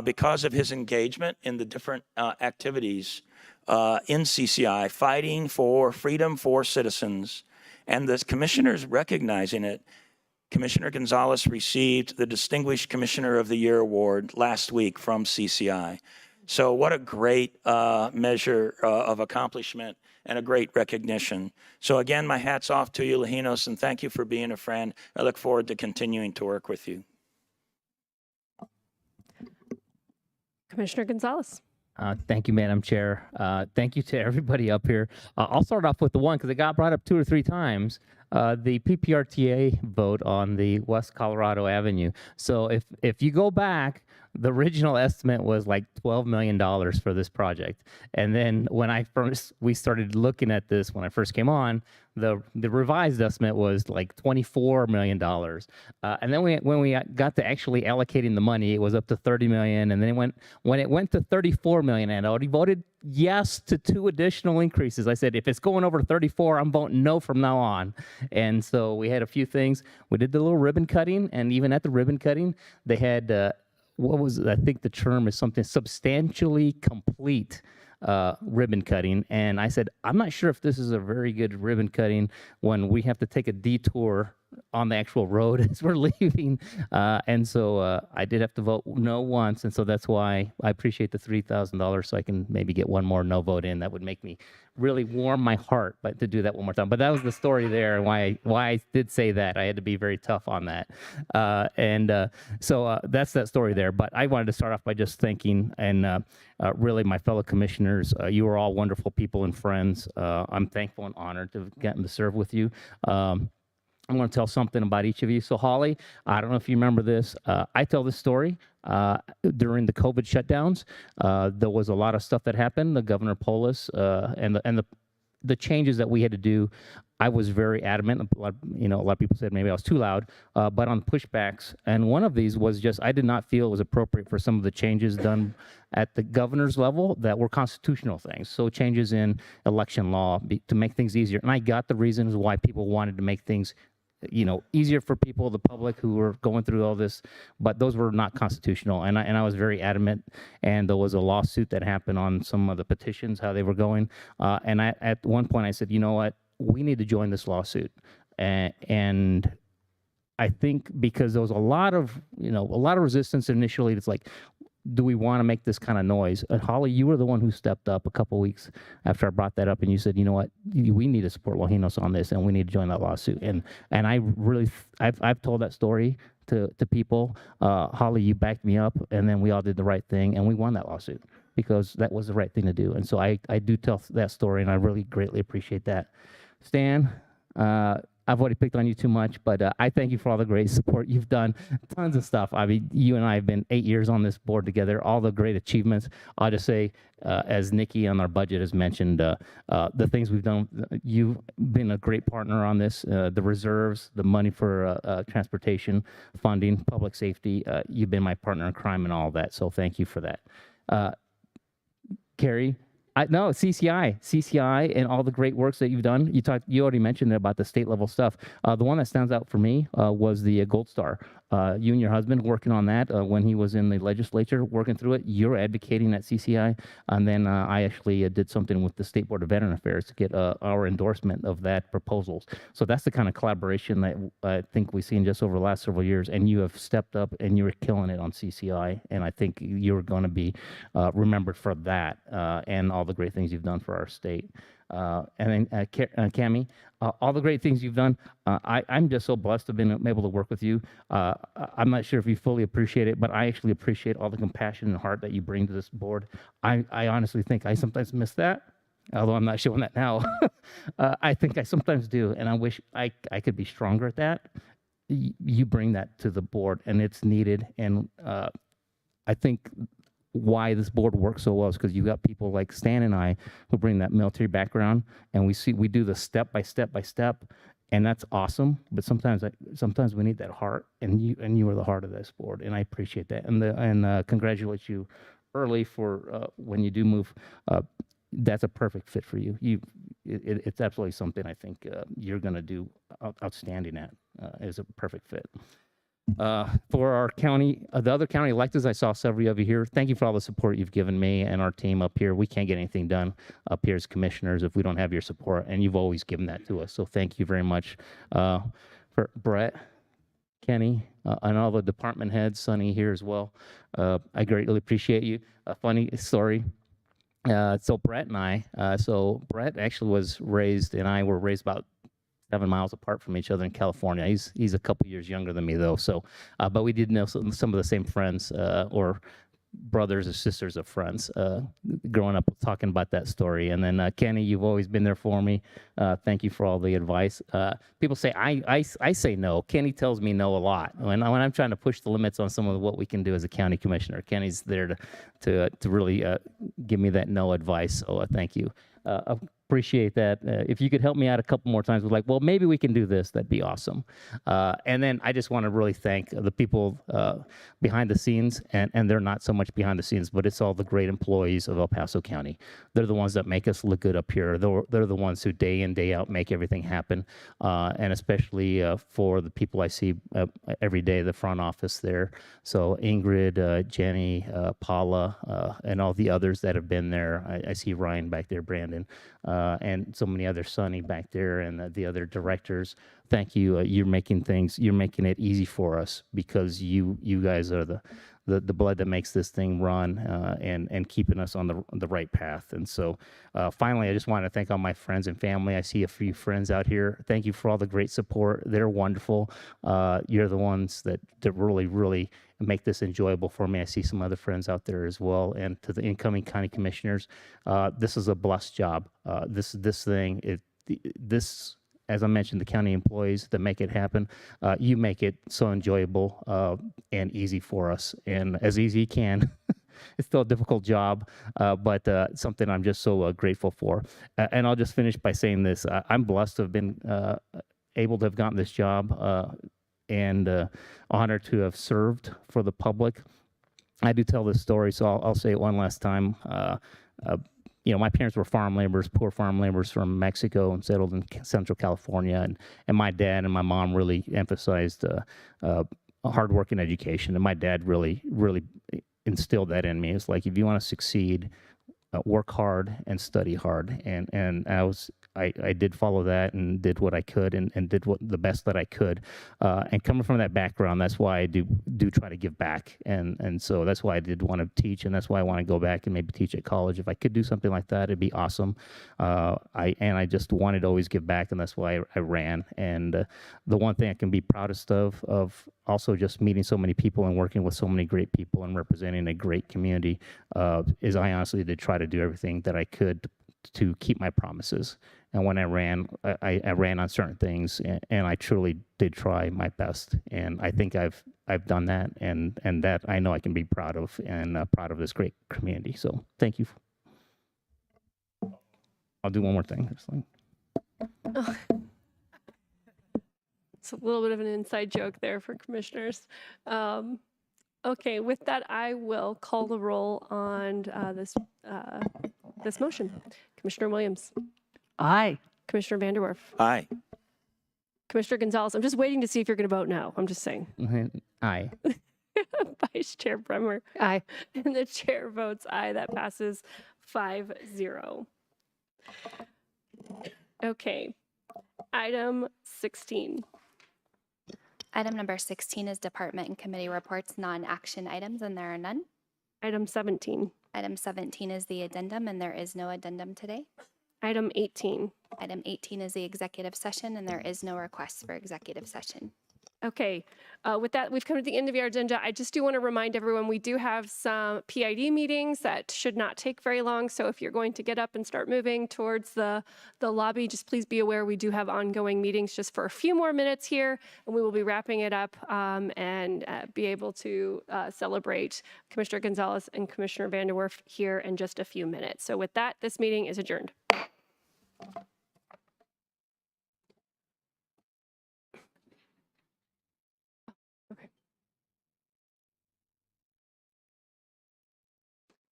because of his engagement in the different activities in CCI, fighting for freedom for citizens, and the commissioners recognizing it, Commissioner Gonzalez received the Distinguished Commissioner of the Year award last week from CCI. So what a great measure of accomplishment and a great recognition. So again, my hat's off to you, Lajinos, and thank you for being a friend. I look forward to continuing to work with you. Commissioner Gonzalez. Thank you, Madam Chair. Thank you to everybody up here. I'll start off with the one because it got brought up 2 or 3 times. The PPRTA vote on the West Colorado Avenue. So if you go back, the original estimate was like $12 million for this project. And then when we started looking at this, when I first came on, the revised estimate was like $24 million. And then when we got to actually allocating the money, it was up to $30 million. And then when it went to $34 million, and I already voted yes to 2 additional increases. I said, if it's going over 34, I'm voting no from now on. And so we had a few things. We did the little ribbon cutting, and even at the ribbon cutting, they had I think the term is something substantially complete ribbon cutting. And I said, I'm not sure if this is a very good ribbon cutting when we have to take a detour on the actual road as we're leaving. And so I did have to vote no once. And so that's why I appreciate the $3,000 so I can maybe get one more no vote in. That would make me really warm my heart, but to do that one more time. But that was the story there and why I did say that. I had to be very tough on that. So that's that story there. But I wanted to start off by just thanking and really my fellow commissioners. You are all wonderful people and friends. I'm thankful and honored to have gotten to serve with you. I'm going to tell something about each of you. So Holly, I don't know if you remember this. I tell this story during the COVID shutdowns. There was a lot of stuff that happened. The Governor Polis and the changes that we had to do. I was very adamant. A lot of people said maybe I was too loud, but on pushbacks. And one of these was just I did not feel it was appropriate for some of the changes done at the governor's level that were constitutional things. So changes in election law to make things easier. And I got the reasons why people wanted to make things easier for people, the public who were going through all this, but those were not constitutional. And I was very adamant. And there was a lawsuit that happened on some of the petitions, how they were going. And at one point I said, you know what, we need to join this lawsuit. And I think because there was a lot of resistance initially. It's like, do we want to make this kind of noise? And Holly, you were the one who stepped up a couple weeks after I brought that up, and you said, you know what, we need to support Lojinos on this, and we need to join that lawsuit. And I really, I've told that story to people. Holly, you backed me up, and then we all did the right thing, and we won that lawsuit because that was the right thing to do. And so I do tell that story, and I really greatly appreciate that. Stan, I've already picked on you too much, but I thank you for all the great support you've done. Tons of stuff. I mean, you and I have been 8 years on this board together, all the great achievements. I'll just say, as Nikki on our budget has mentioned, the things we've done, you've been a great partner on this, the reserves, the money for transportation, funding, public safety. You've been my partner in crime and all of that, so thank you for that. Carrie, no, CCI and all the great works that you've done. You already mentioned about the state level stuff. The one that stands out for me was the Gold Star. You and your husband working on that when he was in the legislature, working through it. You're advocating at CCI. And then I actually did something with the State Board of Veteran Affairs to get our endorsement of that proposals. So that's the kind of collaboration that I think we've seen just over the last several years. And you have stepped up and you were killing it on CCI. And I think you're going to be remembered for that and all the great things you've done for our state. And then Cammie, all the great things you've done. I'm just so blessed to have been able to work with you. I'm not sure if you fully appreciate it, but I actually appreciate all the compassion and heart that you bring to this board. I honestly think I sometimes miss that, although I'm not showing that now. I think I sometimes do, and I wish I could be stronger at that. You bring that to the board, and it's needed. And I think why this board works so well is because you got people like Stan and I who bring that military background, and we do the step by step by step, and that's awesome. But sometimes we need that heart, and you are the heart of this board, and I appreciate that. And congratulate you early for when you do move. That's a perfect fit for you. It's absolutely something I think you're going to do outstanding at. Is a perfect fit. For our county, the other county electeds, I saw several of you here. Thank you for all the support you've given me and our team up here. We can't get anything done up here as commissioners if we don't have your support, and you've always given that to us. So thank you very much. For Brett, Kenny, and all the department heads, Sonny here as well. I greatly appreciate you. A funny story. So Brett and I, Brett actually was raised, and I were raised about 7 miles apart from each other in California. He's a couple years younger than me though. So, but we did know some of the same friends or brothers or sisters of friends growing up talking about that story. And then Kenny, you've always been there for me. Thank you for all the advice. People say I say no. Kenny tells me no a lot when I'm trying to push the limits on some of what we can do as a county commissioner. Kenny's there to really give me that no advice. So thank you. Appreciate that. If you could help me out a couple more times with like, well, maybe we can do this, that'd be awesome. And then I just want to really thank the people behind the scenes, and they're not so much behind the scenes, but it's all the great employees of El Paso County. They're the ones that make us look good up here. They're the ones who day in, day out make everything happen. And especially for the people I see every day, the front office there. So Ingrid, Jenny, Paula, and all the others that have been there. I see Ryan back there, Brandon. And so many others, Sonny back there, and the other directors. Thank you. You're making it easy for us because you guys are the blood that makes this thing run and keeping us on the right path. And so finally, I just want to thank all my friends and family. I see a few friends out here. Thank you for all the great support. They're wonderful. You're the ones that really, really make this enjoyable for me. I see some other friends out there as well. And to the incoming county commissioners, this is a blessed job. This thing, as I mentioned, the county employees that make it happen, you make it so enjoyable and easy for us, and as easy as you can. It's still a difficult job, but something I'm just so grateful for. And I'll just finish by saying this. I'm blessed to have been able to have gotten this job and honored to have served for the public. I do tell this story, so I'll say it one last time. My parents were farm laborers, poor farm laborers from Mexico, and settled in Central California. And my dad and my mom really emphasized hard work and education. And my dad really, really instilled that in me. It's like, if you want to succeed, work hard and study hard. And I did follow that and did what I could and did the best that I could. And coming from that background, that's why I do try to give back. And so that's why I did want to teach, and that's why I want to go back and maybe teach at college. If I could do something like that, it'd be awesome. I just wanted to always give back, and that's why I ran. And the one thing I can be proudest of also just meeting so many people and working with so many great people and representing a great community is I honestly did try to do everything that I could to keep my promises. And when I ran, I ran on certain things, and I truly did try my best. And I think I've done that, and that I know I can be proud of, and proud of this great community. So thank you. I'll do one more thing. It's a little bit of an inside joke there for commissioners. Okay, with that, I will call the roll on this motion. Commissioner Williams. Aye. Commissioner Vanderwerf. Aye. Commissioner Gonzalez. I'm just waiting to see if you're going to vote no. I'm just saying. Aye. Vice Chair Bremer. Aye. And the chair votes aye. That passes 5-0. Okay. Item 16. Item number 16 is department and committee reports, non-action items, and there are none. Item 17. Item 17 is the addendum, and there is no addendum today. Item 18. Item 18 is the executive session, and there is no request for executive session. Okay, with that, we've come to the end of our agenda. I just do want to remind everyone, we do have some PID meetings that should not take very long. So if you're going to get up and start moving towards the lobby, just please be aware we do have ongoing meetings just for a few more minutes here, and we will be wrapping it up and be able to celebrate Commissioner Gonzalez and Commissioner Vanderwerf here in just a few minutes. So with that, this meeting is adjourned.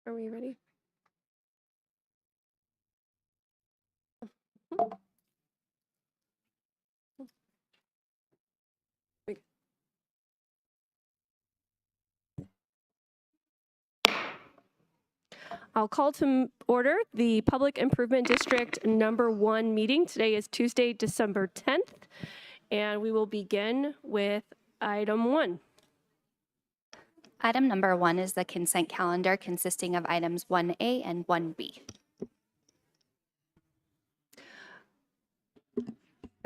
Are we ready? I'll call to order the Public Improvement District number 1 meeting. Today is Tuesday, December 10th, and we will begin with item 1. Item number 1 is the consent calendar consisting of items 1A and 1B.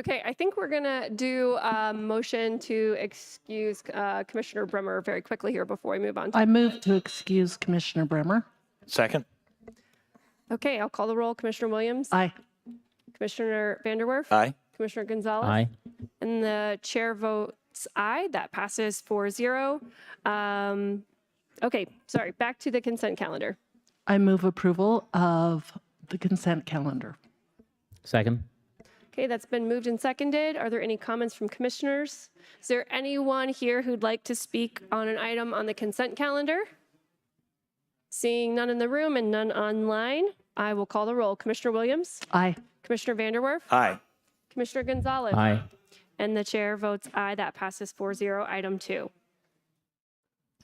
Okay, I think we're going to do a motion to excuse Commissioner Bremer very quickly here before we move on. I move to excuse Commissioner Bremer. Second? Okay, I'll call the roll. Commissioner Williams? Aye. Commissioner Vanderwerf? Aye. Commissioner Gonzalez? Aye. And the chair votes aye. That passes 4-0. Okay, sorry, back to the consent calendar. I move approval of the consent calendar. Second. Okay, that's been moved and seconded. Are there any comments from commissioners? Is there anyone here who'd like to speak on an item on the consent calendar? Seeing none in the room and none online, I will call the roll. Commissioner Williams? Aye. Commissioner Vanderwerf? Aye. Commissioner Gonzalez? Aye. And the chair votes aye. That passes 4-0. Item 2.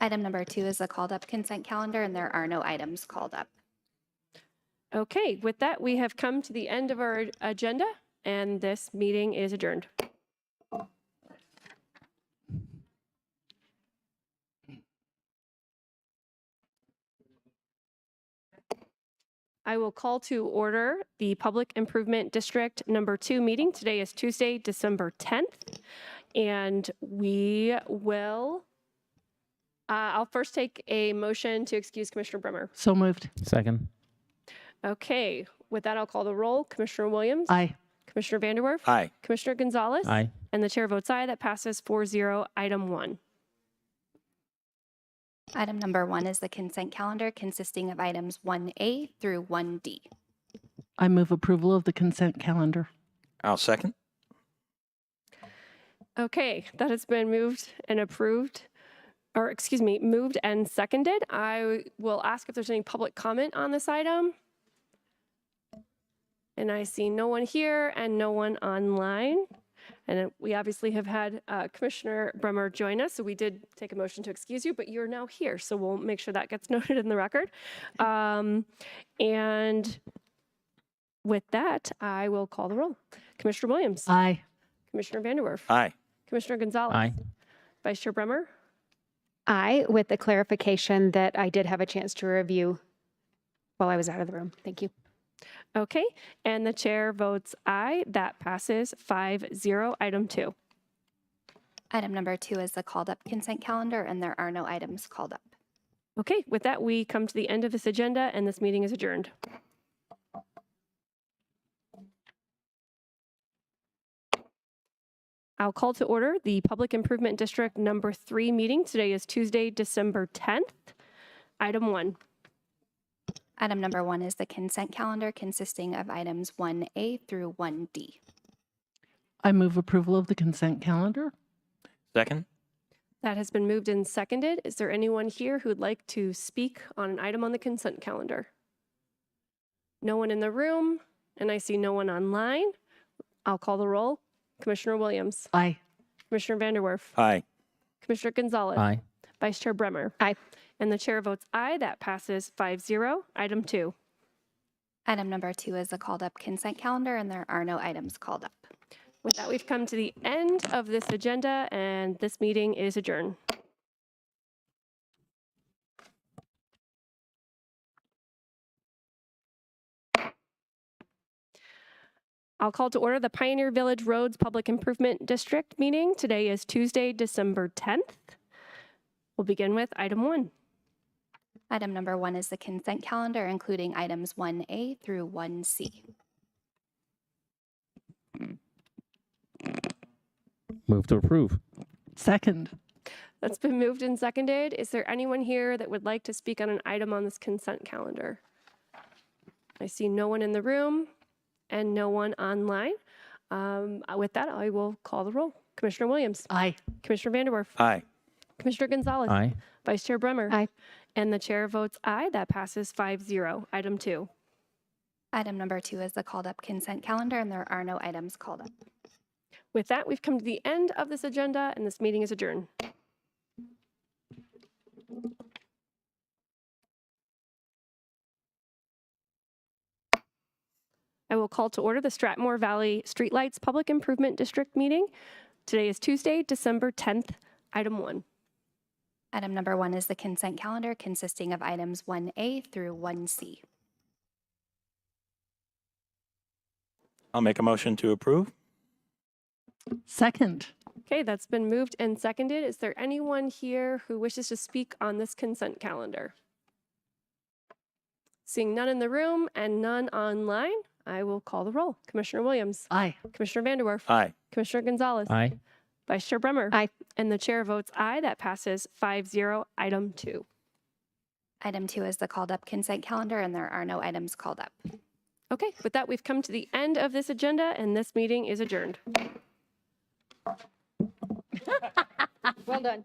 Item number 2 is the called up consent calendar, and there are no items called up. Okay, with that, we have come to the end of our agenda, and this meeting is adjourned. I will call to order the Public Improvement District Number 2 meeting. Today is Tuesday, December 10th, and we will, I'll first take a motion to excuse Commissioner Bremer. So moved. Second. Okay, with that, I'll call the roll. Commissioner Williams? Aye. Commissioner Vanderwerf? Aye. Commissioner Gonzalez? Aye. And the chair votes aye. That passes 4-0. Item 1. Item number 1 is the consent calendar consisting of items 1A through 1D. I move approval of the consent calendar. I'll second. Okay, that has been moved and approved, or excuse me, moved and seconded. I will ask if there's any public comment on this item. And I see no one here and no one online. And we obviously have had Commissioner Bremer join us, so we did take a motion to excuse you, but you're now here, so we'll make sure that gets noted in the record. And with that, I will call the roll. Commissioner Williams? Aye. Commissioner Vanderwerf? Aye. Commissioner Gonzalez? Aye. Vice Chair Bremer? Aye, with the clarification that I did have a chance to review while I was out of the room. Thank you. Okay, and the chair votes aye. That passes 5-0. Item 2. Item number 2 is the called up consent calendar, and there are no items called up. Okay, with that, we come to the end of this agenda, and this meeting is adjourned. I'll call to order the Public Improvement District Number 3 meeting. Today is Tuesday, December 10th. Item 1. Item number 1 is the consent calendar consisting of items 1A through 1D. I move approval of the consent calendar. Second? That has been moved and seconded. Is there anyone here who would like to speak on an item on the consent calendar? No one in the room, and I see no one online. I'll call the roll. Commissioner Williams? Aye. Commissioner Vanderwerf? Aye. Commissioner Gonzalez? Aye. Vice Chair Bremer? Aye. And the chair votes aye. That passes 5-0. Item 2. Item number 2 is the called up consent calendar, and there are no items called up. With that, we've come to the end of this agenda, and this meeting is adjourned. I'll call to order the Pioneer Village Roads Public Improvement District meeting. Today is Tuesday, December 10th. We'll begin with item 1. Item number 1 is the consent calendar, including items 1A through 1C. Move to approve. Second. That's been moved and seconded. Is there anyone here that would like to speak on an item on this consent calendar? I see no one in the room and no one online. With that, I will call the roll. Commissioner Williams? Aye. Commissioner Vanderwerf? Aye. Commissioner Gonzalez? Aye. Vice Chair Bremer? Aye. And the chair votes aye. That passes 5-0. Item 2. Item number 2 is the called up consent calendar, and there are no items called up. With that, we've come to the end of this agenda, and this meeting is adjourned. I will call to order the Stratmore Valley Streetlights Public Improvement District meeting. Today is Tuesday, December 10th. Item 1. Item number 1 is the consent calendar consisting of items 1A through 1C. I'll make a motion to approve. Second. Okay, that's been moved and seconded. Is there anyone here who wishes to speak on this consent calendar? Seeing none in the room and none online, I will call the roll. Commissioner Williams. Aye. Commissioner Vanderwerf. Aye. Commissioner Gonzalez. Aye. Vice Chair Bremer. Aye. And the chair votes aye. That passes 5-0. Item 2. Item 2 is the called up consent calendar, and there are no items called up. Okay, with that, we've come to the end of this agenda, and this meeting is adjourned. Well done.